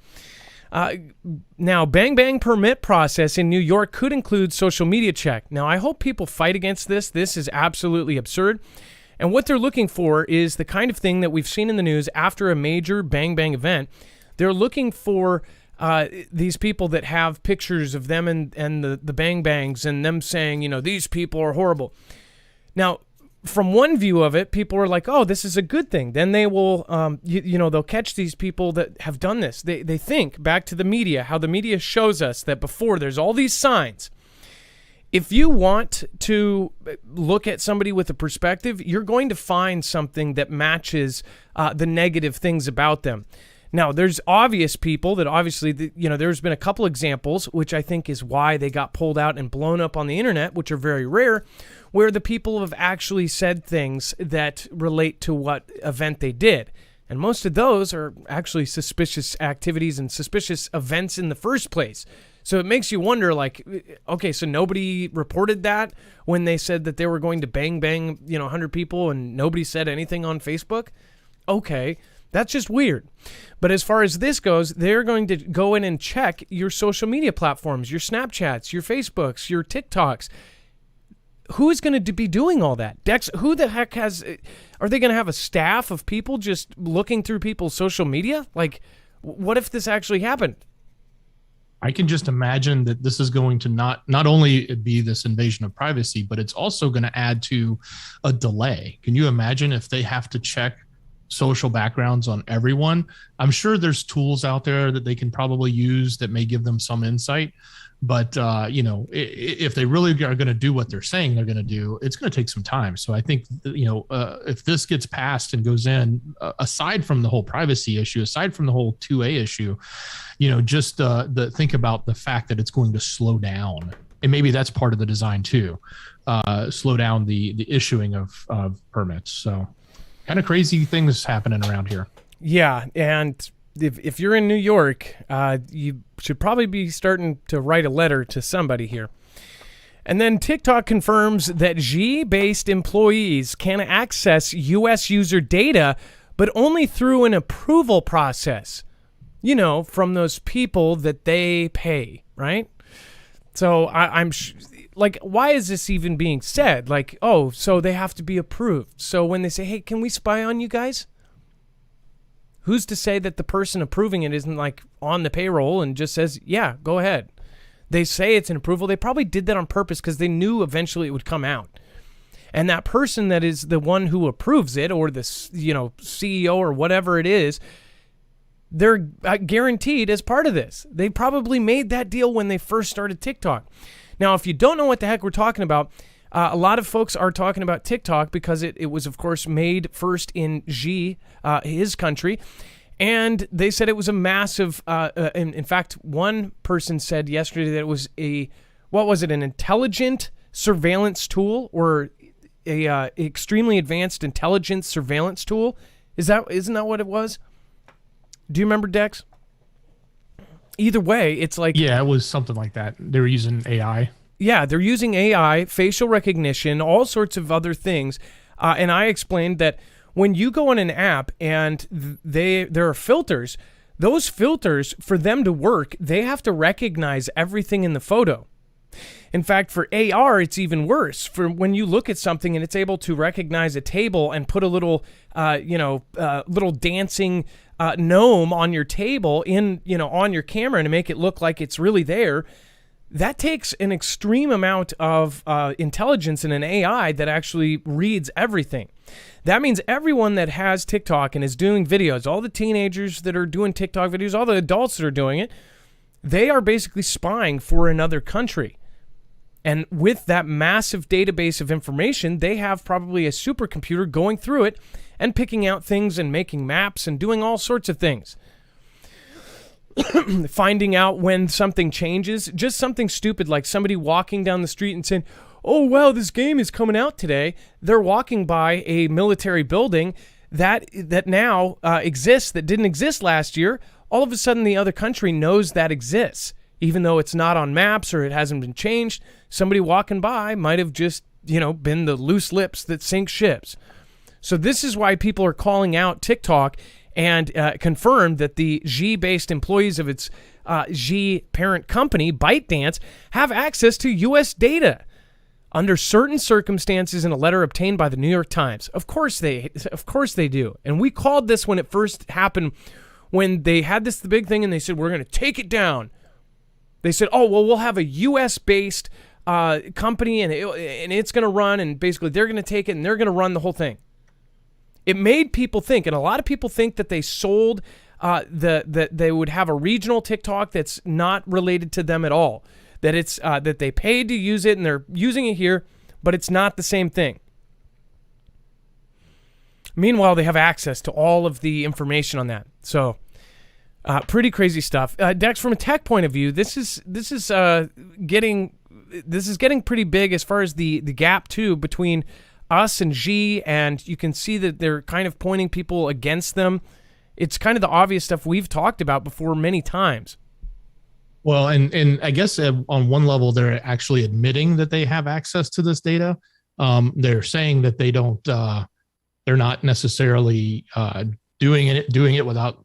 Now, Bang Bang permit process in New York could include social media check. Now, I hope people fight against this. This is absolutely absurd. And what they're looking for is the kind of thing that we've seen in the news after a major Bang Bang event. They're looking for these people that have pictures of them and the Bang Bangs and them saying, these people are horrible. Now, from one view of it, people are like, this is a good thing. Then they will, they'll catch these people that have done this. They think back to the media, how the media shows us that before there's all these signs. If you want to look at somebody with a perspective, you're going to find something that matches the negative things about them. Now, there's obvious people that obviously, there's been a couple examples, which I think is why they got pulled out and blown up on the internet, which are very rare, where the people have actually said things that relate to what event they did. And most of those are actually suspicious activities and suspicious events in the first place. So it makes you wonder, like, okay, so nobody reported that when they said that they were going to bang, 100 people and nobody said anything on Facebook? Okay, that's just weird. But as far as this goes, they're going to go in and check your social media platforms, your Snapchats, your Facebooks, your TikToks. Who is going to be doing all that? Dex, who the heck are they going to have a staff of people just looking through people's social media? Like, what if this actually happened? I can just imagine that this is going to not only be this invasion of privacy, but it's also going to add to a delay. Can you imagine if they have to check social backgrounds on everyone? I'm sure there's tools out there that they can probably use that may give them some insight. But, if they really are going to do what they're saying they're going to do, it's going to take some time. So I think, if this gets passed and goes in, aside from the whole privacy issue, aside from the whole 2A issue, just think about the fact that it's going to slow down. And maybe that's part of the design too, slow down the issuing of permits. So kind of crazy things happening around here. Yeah, and if you're in New York, you should probably be starting to write a letter to somebody here. And then TikTok confirms that G-based employees can access U.S. user data, but only through an approval process, from those people that they pay, right? So I'm like, why is this even being said? Like, oh, so they have to be approved. So when they say, hey, can we spy on you guys? Who's to say that the person approving it isn't like on the payroll and just says, yeah, go ahead. They say it's an approval. They probably did that on purpose because they knew eventually it would come out. And that person that is the one who approves it, or the CEO or whatever it is, they're guaranteed as part of this. They probably made that deal when they first started TikTok. Now, if you don't know what the heck we're talking about, a lot of folks are talking about TikTok because it was, of course, made first in his country. And they said it was a massive, in fact, one person said yesterday that it was an intelligent surveillance tool, or a extremely advanced intelligence surveillance tool. Isn't that what it was? Do you remember, Dex? Either way, it's like... Yeah, it was something like that. They were using AI. Yeah, they're using AI, facial recognition, all sorts of other things. And I explained that when you go on an app and there are filters, those filters, for them to work, they have to recognize everything in the photo. In fact, for AR, it's even worse. For when you look at something and it's able to recognize a table and put a little, little dancing gnome on your table on your camera to make it look like it's really there. That takes an extreme amount of intelligence in an AI that actually reads everything. That means everyone that has TikTok and is doing videos, all the teenagers that are doing TikTok videos, all the adults that are doing it, they are basically spying for another country. And with that massive database of information, they have probably a supercomputer going through it and picking out things and making maps and doing all sorts of things. Finding out when something changes, just something stupid like somebody walking down the street and saying, oh, wow, this game is coming out today. They're walking by a military building that now exists, that didn't exist last year. All of a sudden, the other country knows that exists, even though it's not on maps or it hasn't been changed. Somebody walking by might have just, been the loose lips that sink ships. So this is why people are calling out TikTok and confirmed that the G-based employees of its G parent company, ByteDance, have access to U.S. data under certain circumstances in a letter obtained by the New York Times. Of course they do. And we called this when it first happened, when they had the big thing and they said, we're going to take it down. They said, oh, well, we'll have a U.S.-based company and it's going to run, and basically they're going to take it and they're going to run the whole thing. It made people think, and a lot of people think that they sold, that they would have a regional TikTok that's not related to them at all. That it's that they paid to use it and they're using it here, but it's not the same thing. Meanwhile, they have access to all of the information on that. So Pretty crazy stuff. Dex, from a tech point of view, this is getting pretty big as far as the gap too between us and Xi, and you can see that they're kind of pointing people against them. It's kind of the obvious stuff we've talked about before many times. Well, and I guess on one level, they're actually admitting that they have access to this data. They're saying that they don't, they're not necessarily doing it without,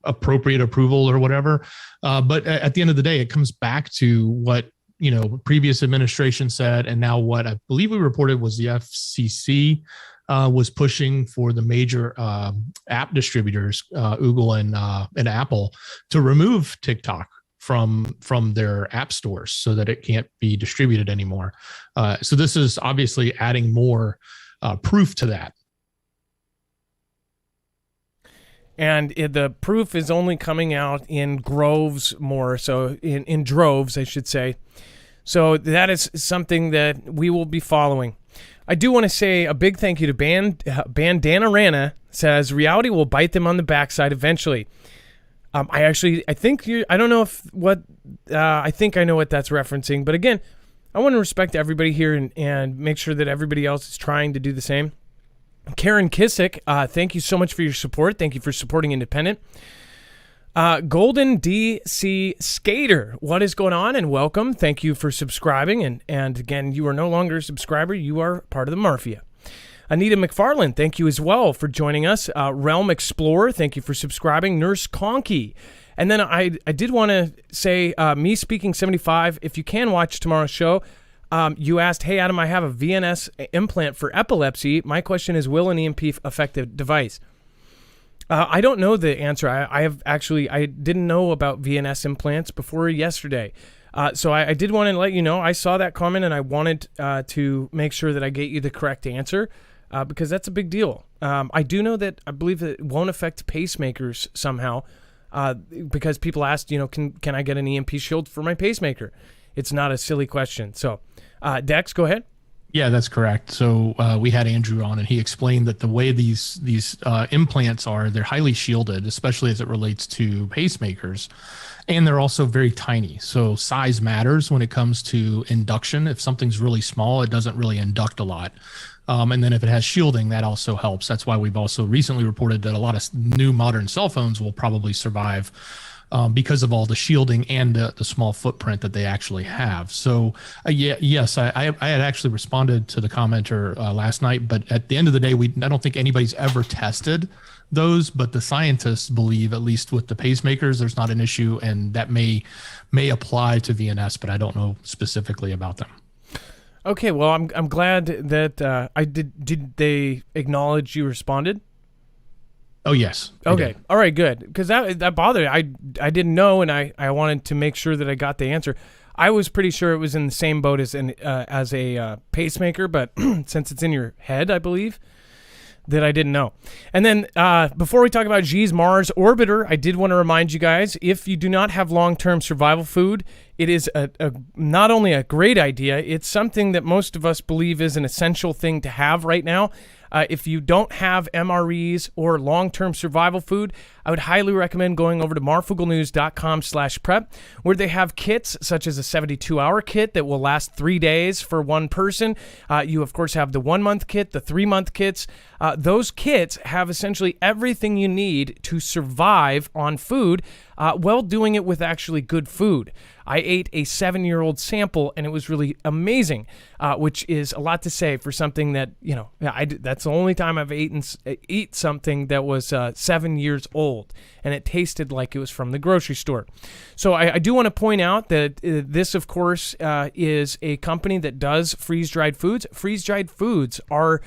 appropriate approval or whatever. But at the end of the day, it comes back to what, previous administration said, and now what I believe we reported was the FCC was pushing for the major app distributors, Google and Apple, to remove TikTok from their app stores so that it can't be distributed anymore. So this is obviously adding more proof to that. And the proof is only coming out in droves more, so in droves, I should say. So that is something that we will be following. I do want to say a big thank you to Bandana Rana. Says reality will bite them on the backside eventually. I think I don't know I think I know what that's referencing. But again, I want to respect everybody here and make sure that everybody else is trying to do the same. Karen Kissick, thank you so much for your support. Thank you for supporting Independent. Golden DC Skater, what is going on? And welcome. Thank you for subscribing. And again, you are no longer a subscriber. You are part of the Mafia. Anita McFarland, thank you as well for joining us. Realm Explorer, thank you for subscribing. Nurse Conky. And then I did want to say, me speaking 75, if you can watch tomorrow's show, you asked, hey, Adam, I have a VNS implant for epilepsy. My question is, will an EMP affect the device? I don't know the answer. I didn't know about VNS implants before yesterday. So I did want to let you know. I saw that comment and I wanted to make sure that I get you the correct answer because that's a big deal. I do know that I believe that it won't affect pacemakers somehow because people asked, can I get an EMP shield for my pacemaker? It's not a silly question. So, Dex, go ahead. Yeah, that's correct. So we had Andrew on, and he explained that the way these implants are, they're highly shielded, especially as it relates to pacemakers, and they're also very tiny. So size matters when it comes to induction. If something's really small, it doesn't really induct a lot. And then if it has shielding, that also helps. That's why we've also recently reported that a lot of new modern cell phones will probably survive because of all the shielding and the small footprint that they actually have. So yes, I had actually responded to the commenter last night, but at the end of the day, I don't think anybody's ever tested those, but the scientists believe, at least with the pacemakers, there's not an issue, and that may apply to VNS, but I don't know specifically about them. Okay, well, I'm glad that I did they acknowledge you responded? Oh, yes. Okay. All right, good. Because that bothered me. I didn't know, and I wanted to make sure that I got the answer. I was pretty sure it was in the same boat as a pacemaker, but since it's in your head, I believe, that I didn't know. And then before we talk about G's Mars Orbiter, I did want to remind you guys, if you do not have long-term survival food, it is not only a great idea, it's something that most of us believe is an essential thing to have right now. If you don't have MREs or long-term survival food, I would highly recommend going over to marfooglenews.com/prep, where they have kits such as a 72-hour kit that will last 3 days for one person. You, of course, have the 1-month kit, the 3-month kits. Those kits have essentially everything you need to survive on food while doing it with actually good food. I ate a 7-year-old sample, and it was really amazing, which is a lot to say for something that, that's the only time I've eat something that was 7 years old, and it tasted like it was from the grocery store. So I do want to point out that this, of course, is a company that does freeze-dried foods. Freeze-dried foods are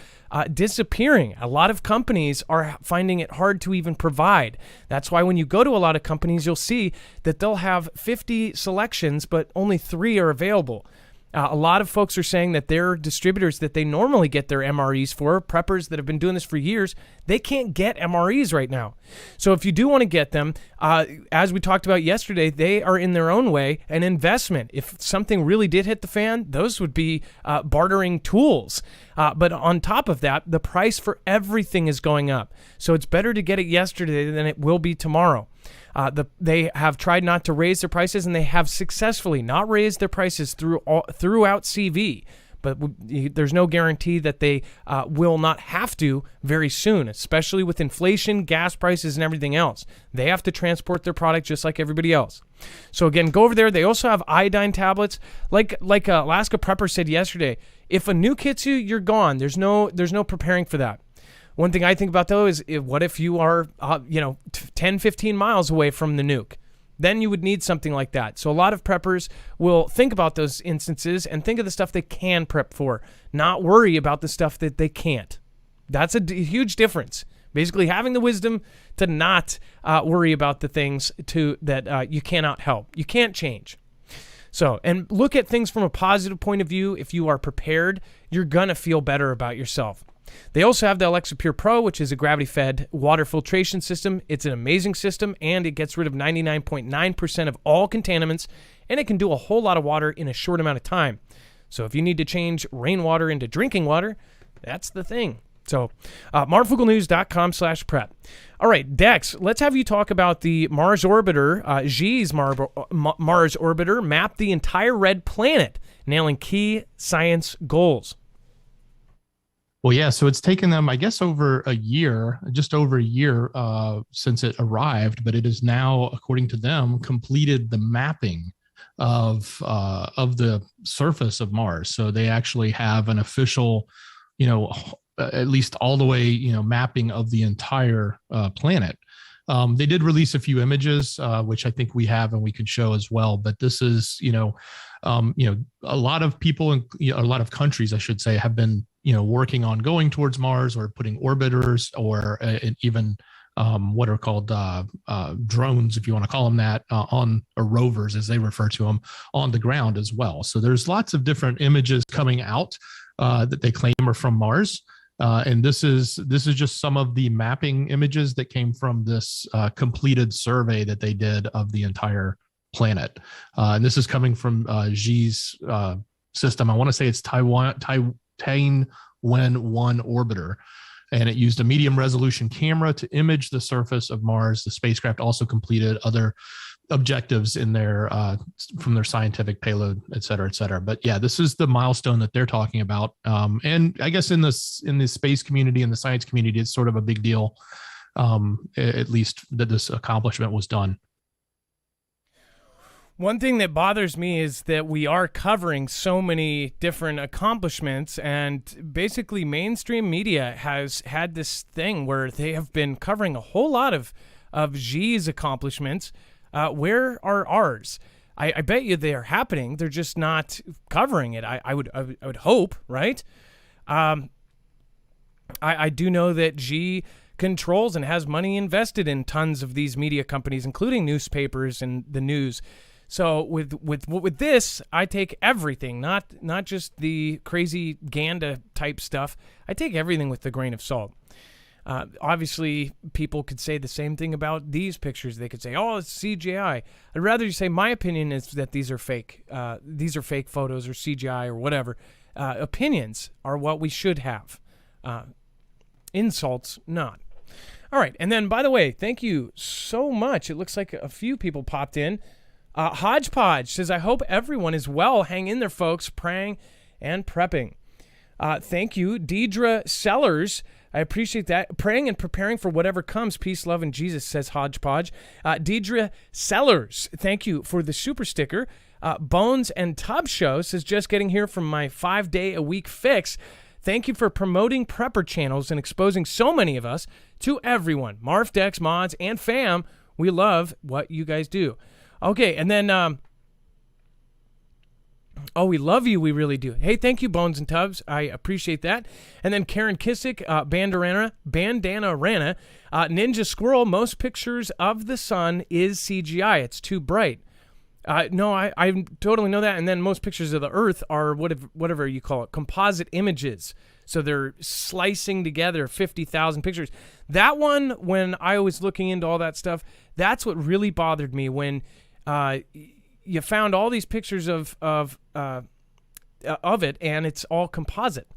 disappearing. A lot of companies are finding it hard to even provide. That's why when you go to a lot of companies, you'll see that they'll have 50 selections, but only 3 are available. A lot of folks are saying that their distributors that they normally get their MREs for, preppers that have been doing this for years, they can't get MREs right now. So if you do want to get them, as we talked about yesterday, they are in their own way an investment. If something really did hit the fan, those would be bartering tools. But on top of that, the price for everything is going up. So it's better to get it yesterday than it will be tomorrow. They have tried not to raise their prices, and they have successfully not raised their prices throughout CV. But there's no guarantee that they will not have to very soon, especially with inflation, gas prices, and everything else. They have to transport their product just like everybody else. So again, go over there. They also have iodine tablets. Like Alaska Prepper said yesterday, if a nuke hits you, you're gone. There's no preparing for that. One thing I think about, though, is what if you are 10, 15 miles away from the nuke? Then you would need something like that. So a lot of preppers will think about those instances and think of the stuff they can prep for, not worry about the stuff that they can't. That's a huge difference. Basically, having the wisdom to not worry about the things that you cannot help. You can't change. So, and look at things from a positive point of view. If you are prepared, you're going to feel better about yourself. They also have the Alexa Pure Pro, which is a gravity-fed water filtration system. It's an amazing system, and it gets rid of 99.9% of all contaminants, and it can do a whole lot of water in a short amount of time. So if you need to change rainwater into drinking water, that's the thing. So marfooglenews.com/prep. All right, Dex, let's have you talk about the Mars Orbiter. Xi's Mars Orbiter mapped the entire red planet, nailing key science goals. Well, yeah, so it's taken them, I guess, just over a year since it arrived, but it is now, according to them, completed the mapping of the surface of Mars. So they actually have an official, at least all the way, mapping of the entire planet. They did release a few images, which I think we have and we could show as well. But this is, a lot of people, a lot of countries, I should say, have been, working on going towards Mars or putting orbiters or even what are called drones, if you want to call them that, or rovers, as they refer to them, on the ground as well. So there's lots of different images coming out that they claim are from Mars. And this is just some of the mapping images that came from this completed survey that they did of the entire planet. And this is coming from Xi's system. I want to say it's Tianwen-1 orbiter. And it used a medium resolution camera to image the surface of Mars. The spacecraft also completed other objectives in their from their scientific payload, et cetera, et cetera. But yeah, this is the milestone that they're talking about. And I guess in the space community and the science community, it's sort of a big deal, at least that this accomplishment was done. One thing that bothers me is that we are covering so many different accomplishments, and basically mainstream media has had this thing where they have been covering a whole lot of Xi's accomplishments. Where are ours? I bet you they are happening. They're just not covering it. I would hope, right? I do know that Xi controls and has money invested in tons of these media companies, including newspapers and the news. So with this, I take everything, not just the crazy Ganda type stuff. I take everything with a grain of salt. Obviously, people could say the same thing about these pictures. They could say, "Oh, it's CGI." I'd rather you say, "My opinion is that these are fake. These are fake photos or CGI or whatever." Opinions are what we should have. Insults, not. All right, and then by the way, thank you so much. It looks like a few people popped in. Hodgepodge says, "I hope everyone is well. Hang in there, folks. Praying and prepping." Thank you, Deidre Sellers. I appreciate that. Praying and preparing for whatever comes. Peace, love, and Jesus, says Hodgepodge. Deidre Sellers, thank you for the super sticker. Bones and Tub Show says, "Just getting here from my 5-day-a-week fix. Thank you for promoting prepper channels and exposing so many of us to everyone. Marf, Dex, Mods, and fam. We love what you guys do." Okay, and then, we love you. We really do. Hey, thank you, Bones and Tubs. I appreciate that. And then Karen Kissick, Bandana Rana, Ninja Squirrel, most pictures of the sun is CGI. It's too bright. No, I totally know that. And then most pictures of the Earth are whatever you call it, composite images. So they're slicing together 50,000 pictures. That one, when I was looking into all that stuff, that's what really bothered me when you found all these pictures of it, and it's all composite.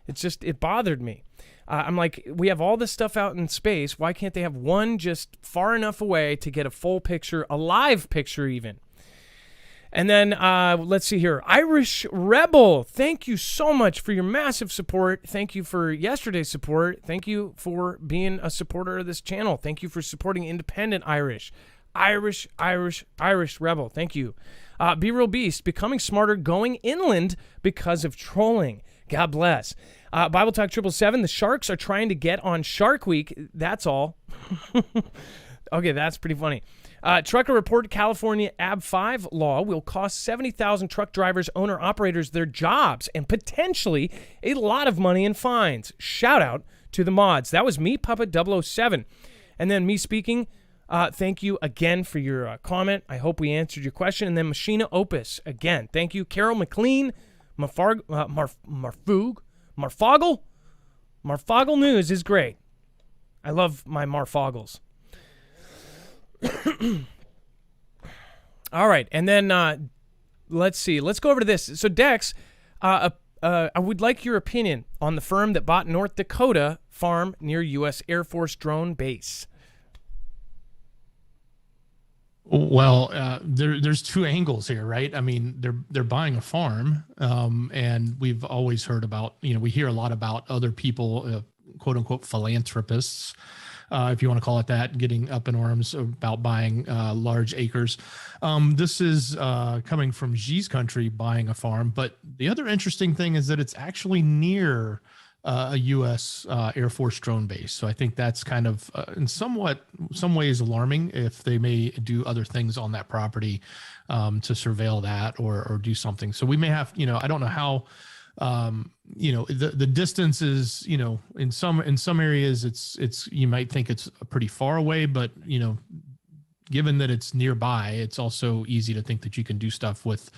It bothered me. I'm like, we have all this stuff out in space. Why can't they have one just far enough away to get a full picture, a live picture even? And then let's see here. Irish Rebel, thank you so much for your massive support. Thank you for yesterday's support. Thank you for being a supporter of this channel. Thank you for supporting independent Irish. Irish Rebel, thank you. Be Real Beast, becoming smarter going inland because of trolling. God bless. Bible Talk 777, the Sharks are trying to get on Shark Week. That's all. Okay, that's pretty funny. Trucker report, California AB5 law will cost 70,000 truck drivers, owner-operators their jobs and potentially a lot of money in fines. Shout out to the mods. That was me, Puppet 007. And then me speaking, thank you again for your comment. I hope we answered your question. And then Machina Opus, again, thank you. Carol McLean, Marfoogle News is great. I love my Marfoggles. All right, and then let's see. Let's go over to this. So, Dex, I would like your opinion on the firm that bought North Dakota farm near U.S. Air Force drone base. Well, there's two angles here, right? I mean, they're buying a farm, and we've always heard about, we hear a lot about other people, quote unquote, philanthropists, if you want to call it that, getting up in arms about buying large acres. This is coming from Xi's country, buying a farm. But the other interesting thing is that it's actually near a U.S. Air Force drone base. So I think that's kind of in some ways alarming if they may do other things on that property to surveil that or do something. So we may have, I don't know how, the distance is, in some areas it's you might think it's pretty far away, but given that it's nearby, it's also easy to think that you can do stuff with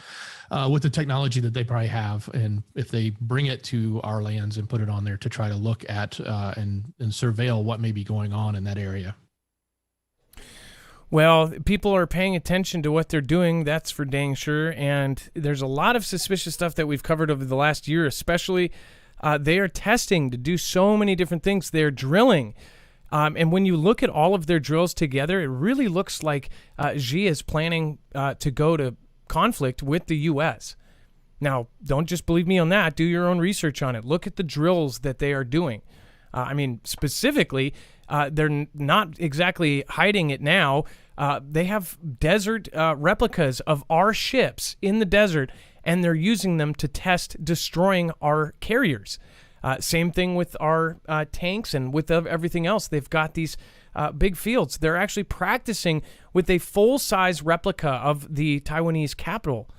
the technology that they probably have. And if they bring it to our lands and put it on there to try to look at and surveil what may be going on in that area. Well, people are paying attention to what they're doing, that's for dang sure. And there's a lot of suspicious stuff that we've covered over the last year, especially. They are testing to do so many different things. They're drilling. And when you look at all of their drills together, it really looks like Xi is planning to go to conflict with the U.S. Now, don't just believe me on that. Do your own research on it. Look at the drills that they are doing. Specifically, they're not exactly hiding it now. They have desert replicas of our ships in the desert, and they're using them to test destroying our carriers. Same thing with our tanks and with everything else. They've got these big fields. They're actually practicing with a full-size replica of the Taiwanese capital.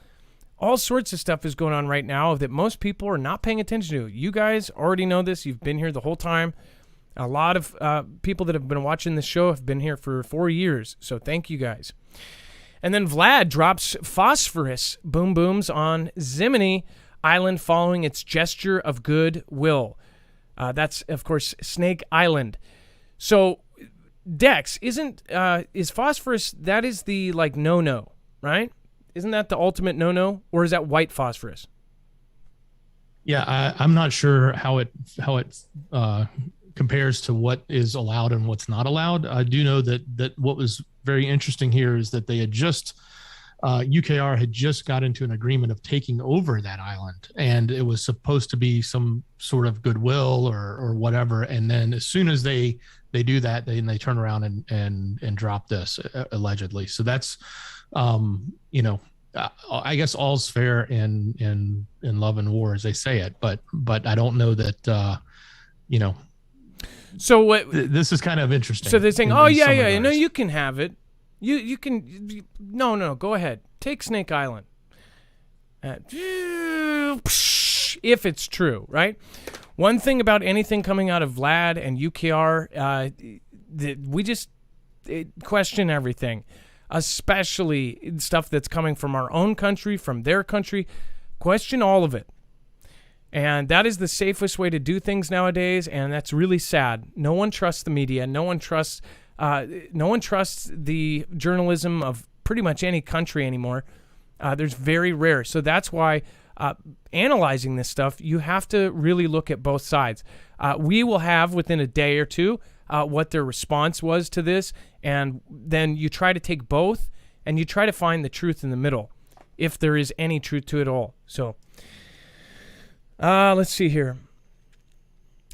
All sorts of stuff is going on right now that most people are not paying attention to. You guys already know this. You've been here the whole time. A lot of people that have been watching this show have been here for 4 years, so thank you guys. And then Vlad drops phosphorus boom booms on Zimini Island following its gesture of goodwill. That's, of course, Snake Island. So, Dex, is phosphorus, that is the, no-no, right? Isn't that the ultimate no-no, or is that white phosphorus? Yeah, I'm not sure how it compares to what is allowed and what's not allowed. I do know that what was very interesting here is that they had UKR had just got into an agreement of taking over that island, and it was supposed to be some sort of goodwill or whatever. And then as soon as they do that, they turn around and drop this allegedly. So that's, I guess all's fair in love and war, as they say it, but I don't know that, So what? This is kind of interesting. So they're saying, no, you can have it. You can. No, go ahead. Take Snake Island. If it's true, right? One thing about anything coming out of Vlad and UKR, we just question everything, especially stuff that's coming from our own country, from their country. Question all of it. And that is the safest way to do things nowadays, and that's really sad. No one trusts the media. No one trusts the journalism of pretty much any country anymore. There's very rare. So that's why analyzing this stuff, you have to really look at both sides. We will have within a day or two what their response was to this, and then you try to take both and you try to find the truth in the middle, if there is any truth to it all. So let's see here.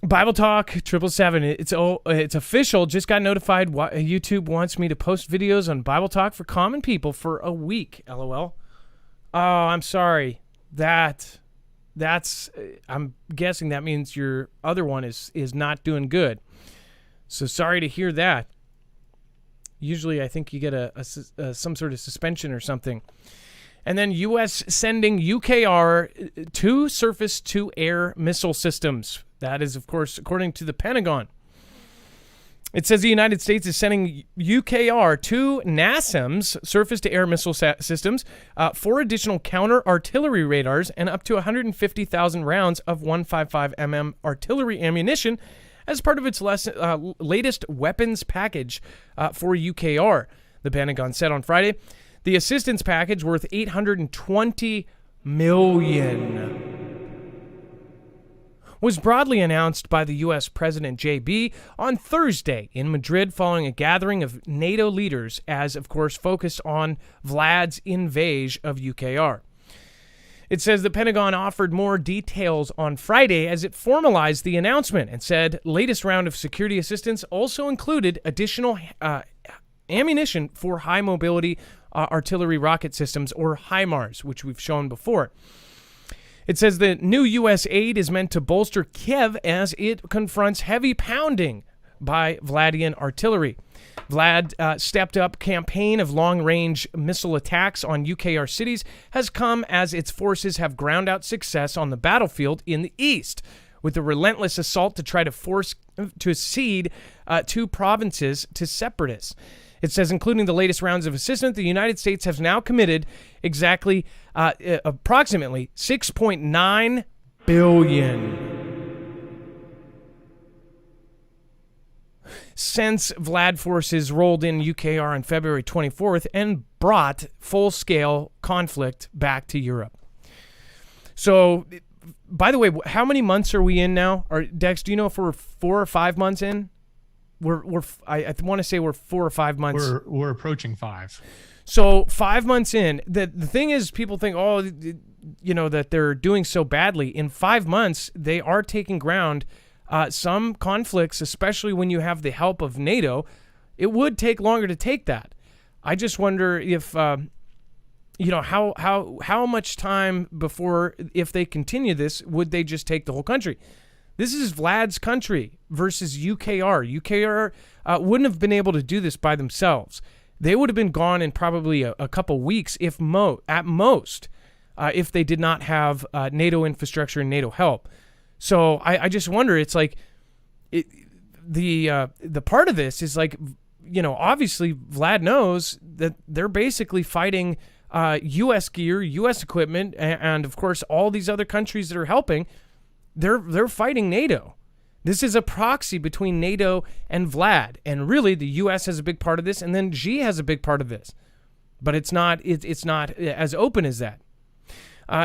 Bible Talk 777. It's official. Just got notified. YouTube wants me to post videos on Bible Talk for common people for a week. LOL. Oh, I'm sorry. That's. I'm guessing that means your other one is not doing good. So sorry to hear that. Usually, I think you get some sort of suspension or something. And then U.S. sending UKR 2 surface-to-air missile systems. That is, of course, according to the Pentagon. It says the United States is sending UKR 2 NASAMS surface-to-air missile systems, 4 additional counter-artillery radars, and up to 150,000 rounds of 155mm artillery ammunition as part of its latest weapons package for UKR, the Pentagon said on Friday. The assistance package, worth $820 million, was broadly announced by the U.S. President JB on Thursday in Madrid following a gathering of NATO leaders as, of course, focused on Vlad's invasion of UKR. It says the Pentagon offered more details on Friday as it formalized the announcement and said latest round of security assistance also included additional ammunition for high-mobility artillery rocket systems, or HIMARS, which we've shown before. It says the new U.S. aid is meant to bolster Kiev as it confronts heavy pounding by Vladian artillery. Vlad stepped up campaign of long-range missile attacks on UKR cities has come as its forces have ground out success on the battlefield in the east, with a relentless assault to try to cede 2 provinces to separatists. It says, including the latest rounds of assistance, the United States has now committed approximately $6.9 billion since Vlad forces rolled in UKR on February 24th and brought full-scale conflict back to Europe. So, by the way, how many months are we in now? Dex, do you know if we're 4 or 5 months in? I want to say we're 4 or 5 months. We're approaching 5. So 5 months in, the thing is, people think, that they're doing so badly. In 5 months, they are taking ground. Some conflicts, especially when you have the help of NATO, it would take longer to take that. I just wonder if, how much time before, if they continue this, would they just take the whole country? This is Vlad's country versus UKR. UKR wouldn't have been able to do this by themselves. They would have been gone in probably a couple weeks, at most, if they did not have NATO infrastructure and NATO help. So I just wonder, it's like the part of this is like, obviously Vlad knows that they're basically fighting U.S. gear, U.S. equipment, and of course all these other countries that are helping. They're fighting NATO. This is a proxy between NATO and Vlad, and really the U.S. has a big part of this, and then Xi has a big part of this, but it's not as open as that.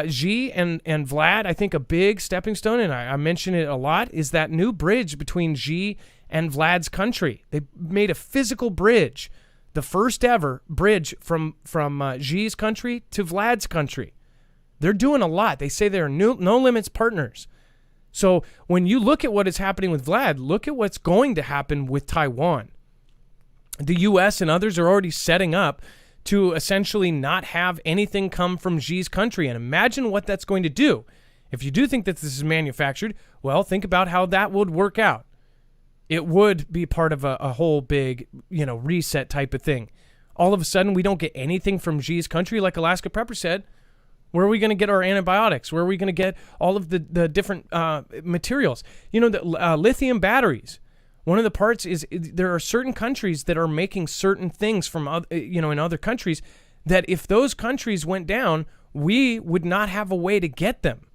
Xi and Vlad, I think a big stepping stone, and I mention it a lot, is that new bridge between Xi and Vlad's country. They made a physical bridge, the first ever bridge from Xi's country to Vlad's country. They're doing a lot. They say they're no limits partners. So when you look at what is happening with Vlad, look at what's going to happen with Taiwan. The U.S. and others are already setting up to essentially not have anything come from Xi's country. And imagine what that's going to do. If you do think that this is manufactured, well, think about how that would work out. It would be part of a whole big, reset type of thing. All of a sudden, we don't get anything from Xi's country, like Alaska Prepper said. Where are we going to get our antibiotics? Where are we going to get all of the different materials? The lithium batteries. One of the parts is there are certain countries that are making certain things from, in other countries that if those countries went down, we would not have a way to get them.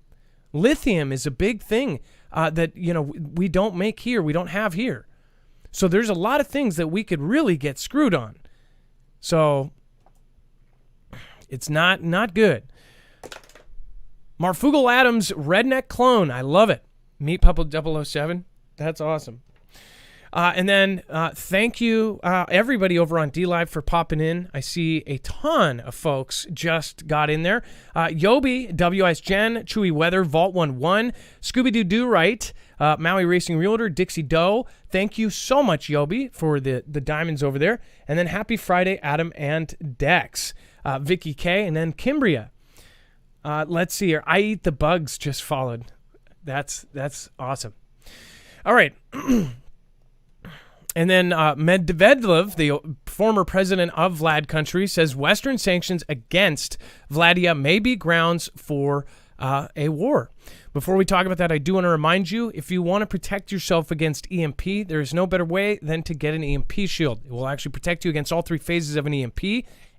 Lithium is a big thing that, we don't make here, we don't have here. So there's a lot of things that we could really get screwed on. So it's not good. Marfoogle Adams redneck clone. I love it. Meet Puppet 007. That's awesome. And then thank you, everybody over on DLive for popping in. I see a ton of folks just got in there. Yobi, WIS Jen, Chewy Weather, Vault 11, Scooby-Doo Right, Maui Racing Realtor, Dixie Doe. Thank you so much, Yobi, for the diamonds over there. And then happy Friday, Adam and Dex. Vicky K, and then Kimbria. Let's see here. I Eat the Bugs just followed. That's awesome. All right. And then Medvedev, the former president of Vlad country, says Western sanctions against Vladia may be grounds for a war. Before we talk about that, I do want to remind you, if you want to protect yourself against EMP, there is no better way than to get an EMP shield. It will actually protect you against all 3 phases of an EMP,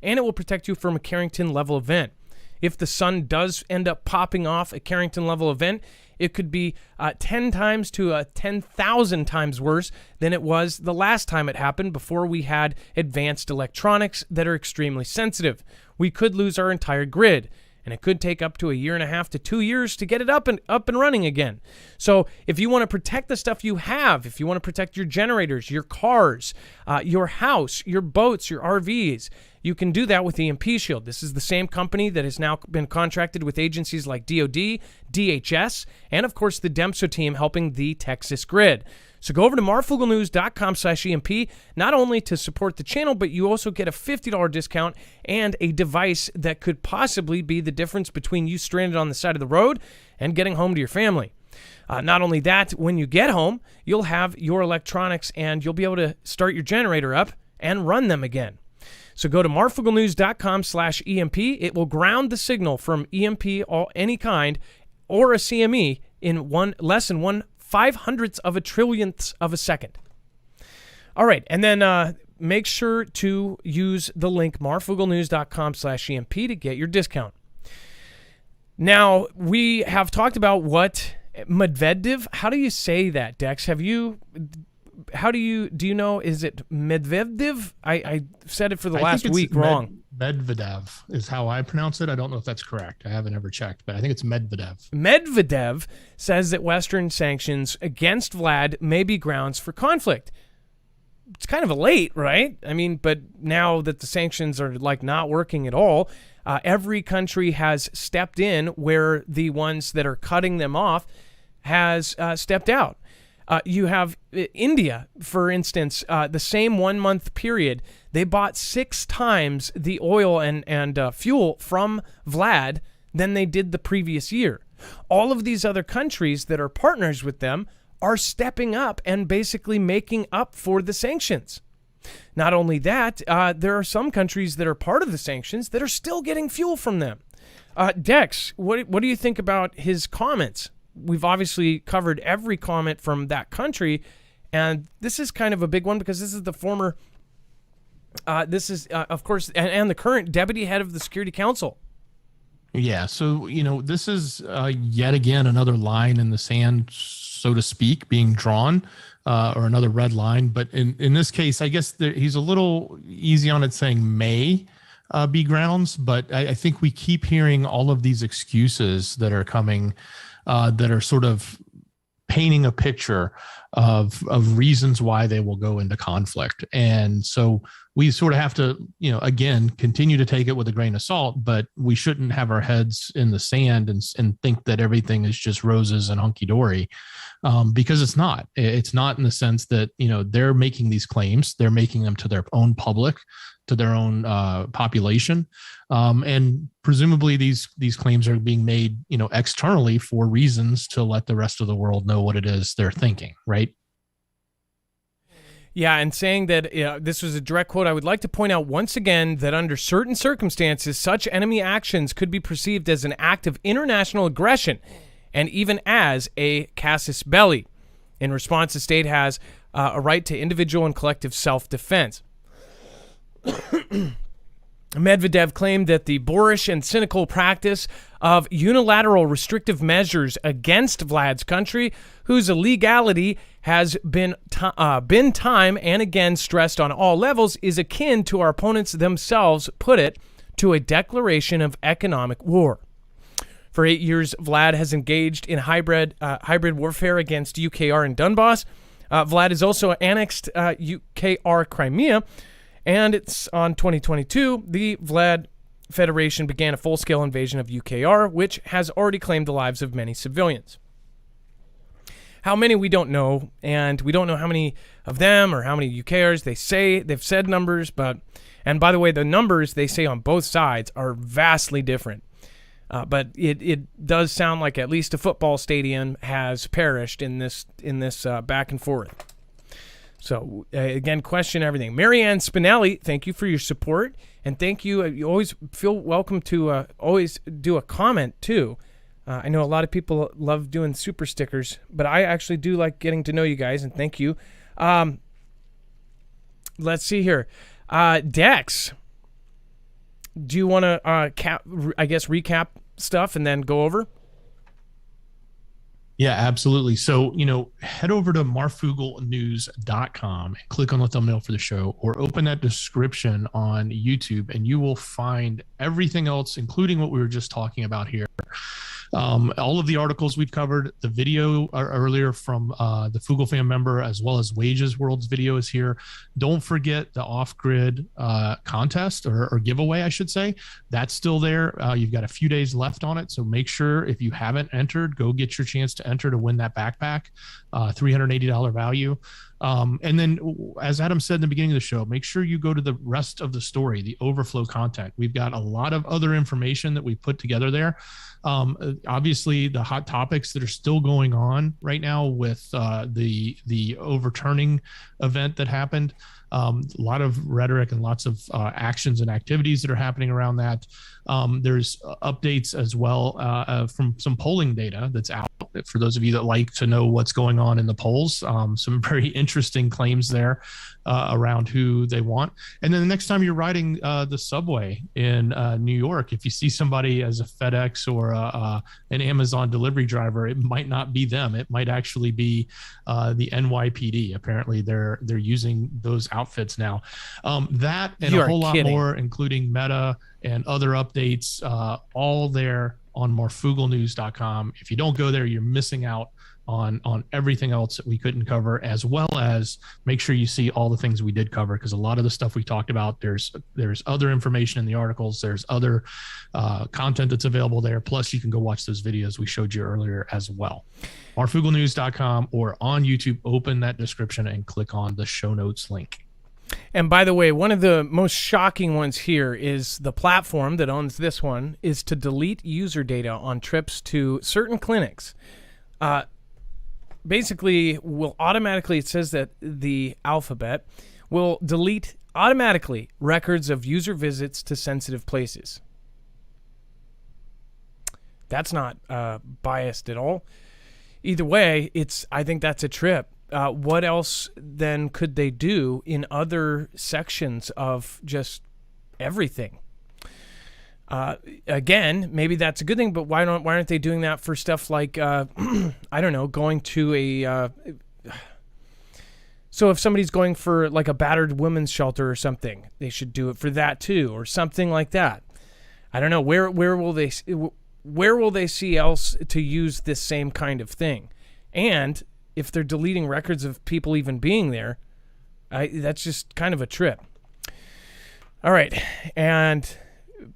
and it will protect you from a Carrington-level event. If the sun does end up popping off a Carrington-level event, it could be 10 times to 10,000 times worse than it was the last time it happened before we had advanced electronics that are extremely sensitive. We could lose our entire grid, and it could take up to 1.5 to 2 years to get it up and running again. So if you want to protect the stuff you have, if you want to protect your generators, your cars, your house, your boats, your RVs, you can do that with the EMP Shield. This is the same company that has now been contracted with agencies like DoD, DHS, and of course the DEMSO team helping the Texas grid. So go over to marfooglenews.com/EMP, not only to support the channel, but you also get a $50 discount and a device that could possibly be the difference between you stranded on the side of the road and getting home to your family. Not only that, when you get home, you'll have your electronics and you'll be able to start your generator up and run them again. So go to marfooglenews.com/EMP. It will ground the signal from EMP any kind or a CME in less than 1/500th of a trillionth of a second. All right, and then make sure to use the link marfooglenews.com/EMP to get your discount. Now, we have talked about what Medvedev, how do you say that, Dex? Do you know, is it Medvedev? I said it for the last week wrong. Medvedev is how I pronounce it. I don't know if that's correct. I haven't ever checked, but I think it's Medvedev. Medvedev says that Western sanctions against Vlad may be grounds for conflict. It's kind of late, right? I mean, but now that the sanctions are not working at all, every country has stepped in where the ones that are cutting them off has stepped out. You have India, for instance, the same 1 month period, they bought 6 times the oil and fuel from Vlad than they did the previous year. All of these other countries that are partners with them are stepping up and basically making up for the sanctions. Not only that, there are some countries that are part of the sanctions that are still getting fuel from them. Dex, what do you think about his comments? We've obviously covered every comment from that country, and this is kind of a big one because this is the former, of course, and the current deputy head of the Security Council. Yeah, so, this is yet again another line in the sand, so to speak, being drawn, or another red line. But in this case, I guess he's a little easy on it saying may be grounds, but I think we keep hearing all of these excuses that are coming that are sort of painting a picture of reasons why they will go into conflict. And so we sort of have to, again, continue to take it with a grain of salt, but we shouldn't have our heads in the sand and think that everything is just roses and hunky-dory, because it's not. It's not in the sense that, they're making these claims, they're making them to their own public, to their own population. And presumably these claims are being made, externally for reasons to let the rest of the world know what it is they're thinking, right? Yeah, and saying that this was a direct quote, I would like to point out once again that under certain circumstances, such enemy actions could be perceived as an act of international aggression and even as a casus belli. In response, the state has a right to individual and collective self-defense. Medvedev claimed that the boorish and cynical practice of unilateral restrictive measures against Vlad's country, whose illegality has been time and again stressed on all levels, is akin to our opponents themselves put it, to a declaration of economic war. For 8 years, Vlad has engaged in hybrid warfare against UKR and Donbass. Vlad has also annexed UKR Crimea, and it's on 2022, the Vlad Federation began a full-scale invasion of UKR, which has already claimed the lives of many civilians. How many, we don't know, and we don't know how many of them or how many UKRs. They've said numbers, and by the way, the numbers they say on both sides are vastly different. But it does sound like at least a football stadium has perished in this back and forth. So, again, question everything. Marianne Spinelli, thank you for your support. And thank you. You always feel welcome to always do a comment, too. I know a lot of people love doing super stickers, but I actually do like getting to know you guys, and thank you. Let's see here. Dex, do you want to, recap stuff and then go over? Yeah, absolutely. So, head over to marfooglenews.com and click on the thumbnail for the show, or open that description on YouTube, and you will find everything else, including what we were just talking about here. All of the articles we've covered, the video earlier from the Foogle fan member, as well as Wages World's video is here. Don't forget the off-grid contest or giveaway, I should say. That's still there. You've got a few days left on it, so make sure if you haven't entered, go get your chance to enter to win that backpack, $380 value. And then, as Adam said in the beginning of the show, make sure you go to the rest of the story, the overflow content. We've got a lot of other information that we put together there. Obviously, the hot topics that are still going on right now with the overturning event that happened. A lot of rhetoric and lots of actions and activities that are happening around that. There's updates as well from some polling data that's out for those of you that like to know what's going on in the polls. Some very interesting claims there around who they want. And then the next time you're riding the subway in New York, if you see somebody as a FedEx or an Amazon delivery driver, it might not be them. It might actually be the NYPD. Apparently, they're using those outfits now. That and a whole lot more, including Meta and other updates, all there on marfooglenews.com. If you don't go there, you're missing out on everything else that we couldn't cover, as well as make sure you see all the things we did cover, because a lot of the stuff we talked about, there's other information in the articles, there's other content that's available there, plus you can go watch those videos we showed you earlier as well. marfooglenews.com, or on YouTube, open that description and click on the show notes link. And by the way, one of the most shocking ones here is the platform that owns this one is to delete user data on trips to certain clinics. Basically, will automatically, it says that the alphabet will delete automatically records of user visits to sensitive places. That's not biased at all. Either way, I think that's a trip. What else then could they do in other sections of just everything? Again, maybe that's a good thing, but why aren't they doing that for stuff like I don't know, going to a so if somebody's going for like a battered women's shelter or something, they should do it for that too, or something like that. I don't know, where will they see else to use this same kind of thing? And if they're deleting records of people even being there, that's just kind of a trip. All right, and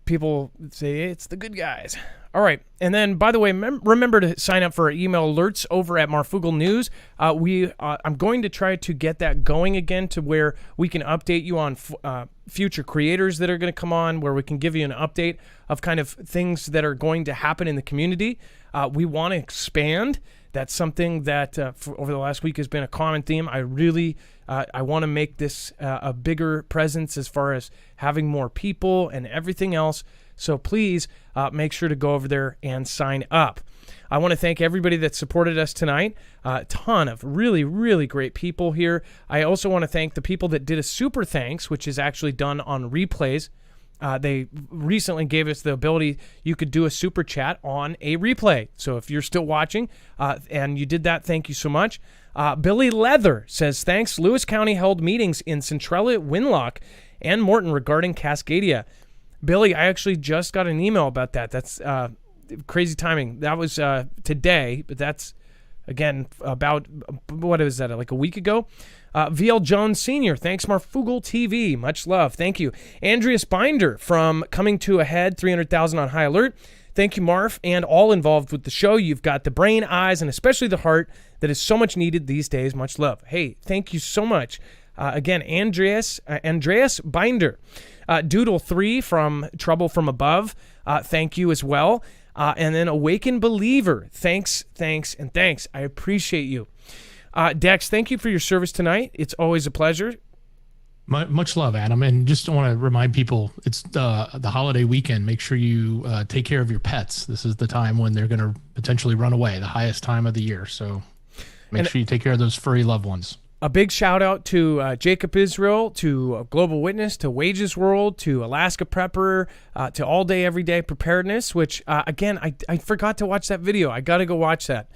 people say it's the good guys. All right, and then, by the way, remember to sign up for our email alerts over at Marfoogle News. I'm going to try to get that going again to where we can update you on future creators that are going to come on, where we can give you an update of kind of things that are going to happen in the community. We want to expand. That's something that over the last week has been a common theme. I want to make this a bigger presence as far as having more people and everything else. So please make sure to go over there and sign up. I want to thank everybody that supported us tonight. A ton of really, really great people here. I also want to thank the people that did a super thanks, which is actually done on replays. They recently gave us the ability, you could do a super chat on a replay. So if you're still watching and you did that, thank you so much. Billy Leather says, thanks. Lewis County held meetings in Centralia, Winlock, and Morton regarding Cascadia. Billy, I actually just got an email about that. That's crazy timing. That was today, but that's, again, about, what is that, like a week ago? VL Jones Sr., thanks Marfoogle TV, much love, thank you. Andreas Binder from Coming to a Head, 300,000 on high alert. Thank you, Marf, and all involved with the show. You've got the brain, eyes, and especially the heart that is so much needed these days. Much love. Hey, thank you so much. Again, Andreas Binder. Doodle3 from Trouble from Above, thank you as well. And then Awakened Believer, thanks, and thanks. I appreciate you. Dex, thank you for your service tonight. It's always a pleasure. Much love, Adam. And just want to remind people, it's the holiday weekend. Make sure you take care of your pets. This is the time when they're going to potentially run away, the highest time of the year. So make sure you take care of those furry loved ones. A big shout out to Jacob Israel, to Global Witness, to Wages World, to Alaska Prepper, to All Day Everyday Preparedness, which, again, I forgot to watch that video. I got to go watch that.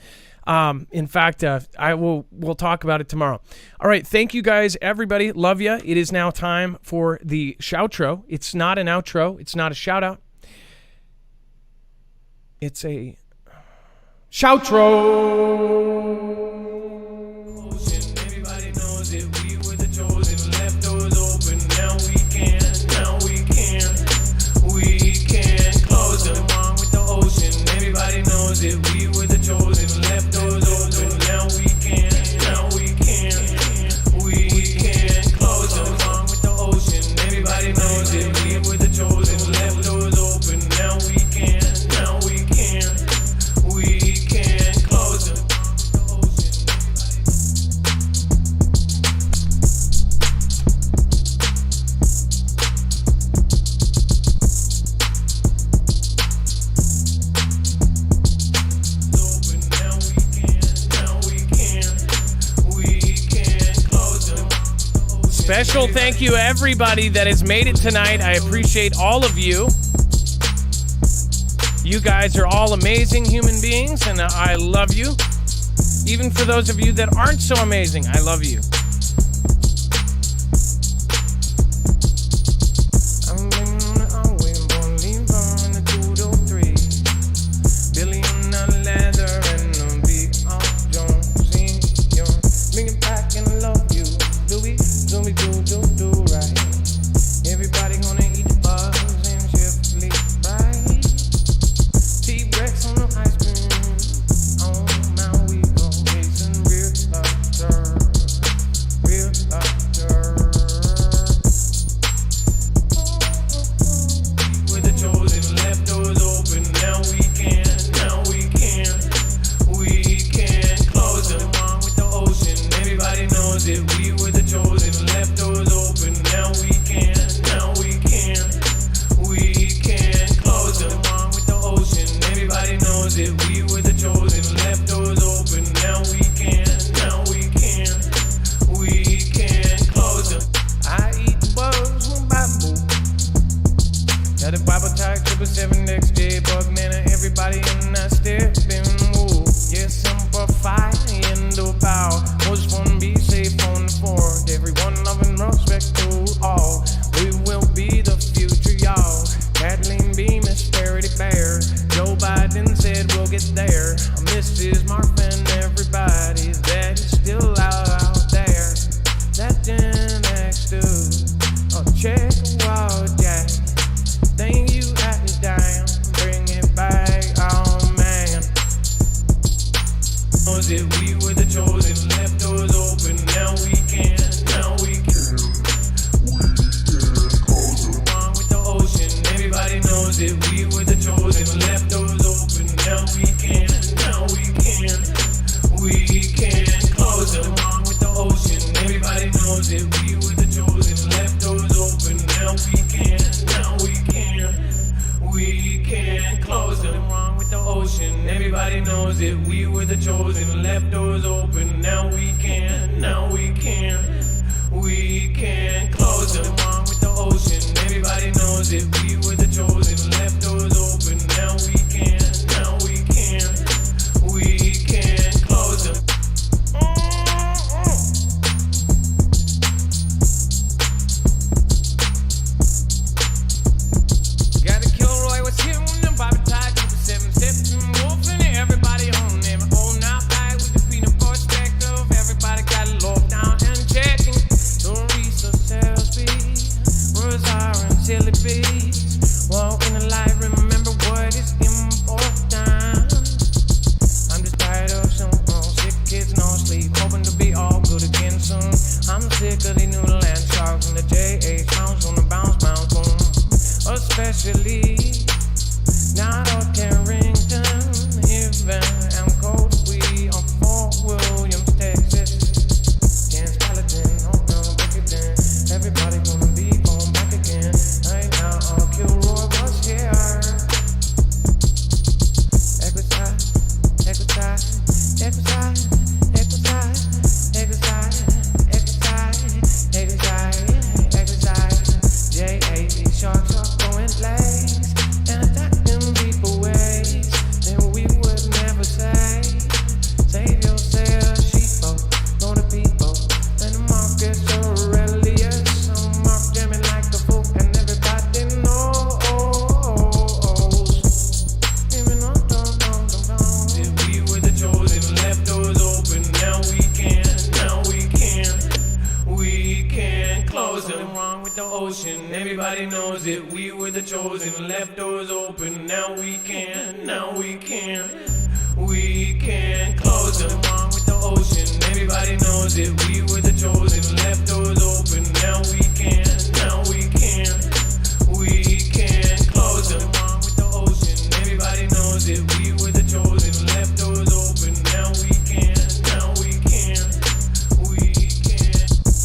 In fact, we'll talk about it tomorrow. All right. Thank you guys, everybody. Love you. It is now time for the shoutro. It's not an outro. It's not a shout out. It's a shoutro. Everybody knows it. We were the chosen. Left doors open. Now we can close them. Along with the ocean. Everybody knows it. We were the chosen. Left doors open. Now we can close them. Along with the ocean. Everybody knows it. We were the chosen. Left doors open. Now we can close them. Special thank you, everybody that has made it tonight. I appreciate all of you. You guys are all amazing human beings, and I love you. Even for those of you that aren't so amazing, I love you. Yes, simplify and do power. Most fun be safe on the phone. ocean. Everybody knows it. We were the chosen. Left doors open. Now we can close them. Wrong with the ocean. Everybody knows it. We were the chosen. Left doors open. Now we can close them. Wrong with the ocean. Everybody knows it. We were the chosen. Left doors open. Now we can.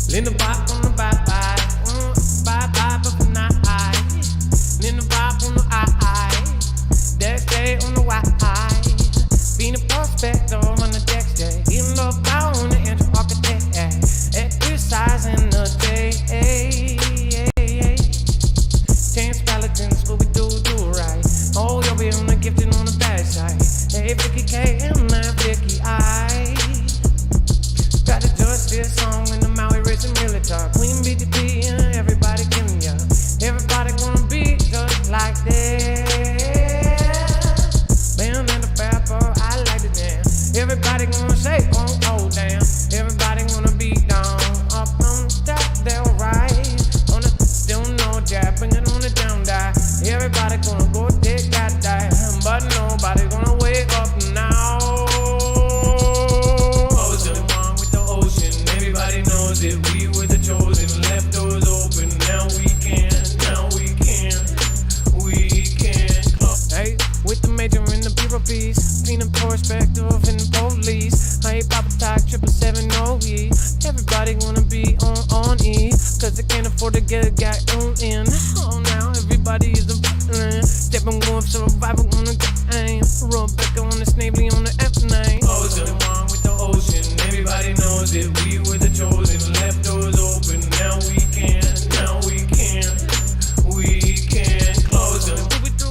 Linda Bop on the bye-bye. Bye-bye, but for not I. Linda Bop on the I. Dex Day on the Y. Being a prospect on the Dex Day. Even though on the intro architect. Exercising the day. James Skeleton, Scooby-Doo, do right. Oh, you'll be on the gifted on the bad side. Hey, Vicky K and that Vicky I. Got to judge this song in the Maui Rich and Millie talk. Queen BTP and everybody giving ya. Everybody gonna be just like that. Band and the pepper, I like to dance. Everybody gonna say, oh damn. Everybody gonna be down. Up on the top, they'll rise. On the still no jab, bring it on the down die. Everybody gonna go take that die. But nobody gonna wake up now. Everybody knows it, we were the chosen. Left doors open, now we can close. Hey, with the major and the people piece, peanut perspective and the police. Hey, Papa Talk 777 OE. Everybody wanna be on E, cause they can't afford to get a guy on in. Oh, now everybody is a villain. Stepping one survival on the game. Rebecca on the Snavely on the F9. Ocean, wrong with the ocean. Everybody knows it, we were the chosen. Left doors open, now we can close them. Do we do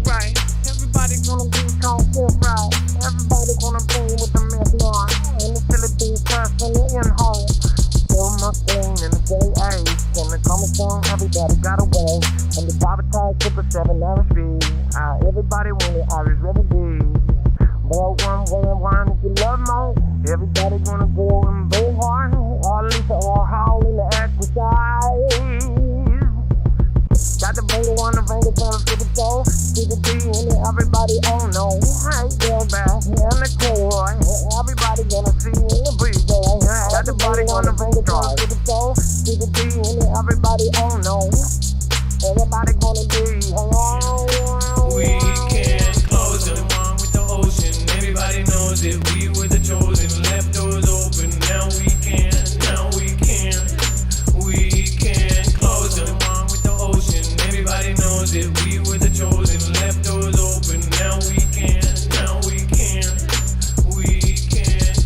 right? Everybody gonna be so right. Everybody gonna be with the myth one. And the Philippines person in home. Still my thing in the JA. When the common song, everybody got away. And the Bobby Tide 777 RSB. Everybody wanted Irish Remedy. More one if you love more. Everybody gonna go and go hard. All Lisa or Howl in the exercise. Got the Vader on the Vader down to the door. To the D and everybody oh no. Hey, girl back and the core. Everybody gonna see in the breeze. Got the body on the Vader down to the door. To the D and everybody oh no. Everybody gonna be we can't close them. Wrong with the ocean. Everybody knows it. We were the chosen. Left doors open. Now we can close them. Wrong with the ocean. Everybody knows it. We were the chosen. Left doors open. Now we can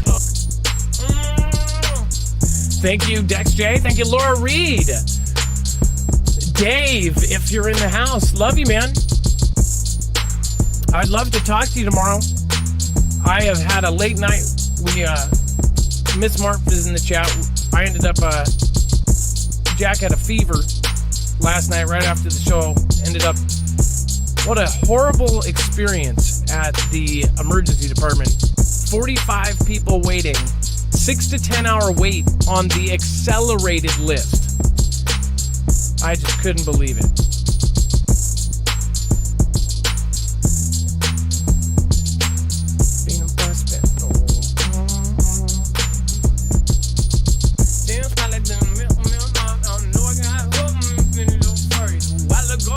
close. Thank you, Dex J. Thank you, Laura Reed. Dave, if you're in the house, love you, man. I'd love to talk to you tomorrow. I have had a late night. Miss Marf is in the chat. I ended up, Jack had a fever last night right after the show. What a horrible experience at the emergency department. 45 people waiting, 6 to 10 hour wait on the accelerated list. I just couldn't believe it.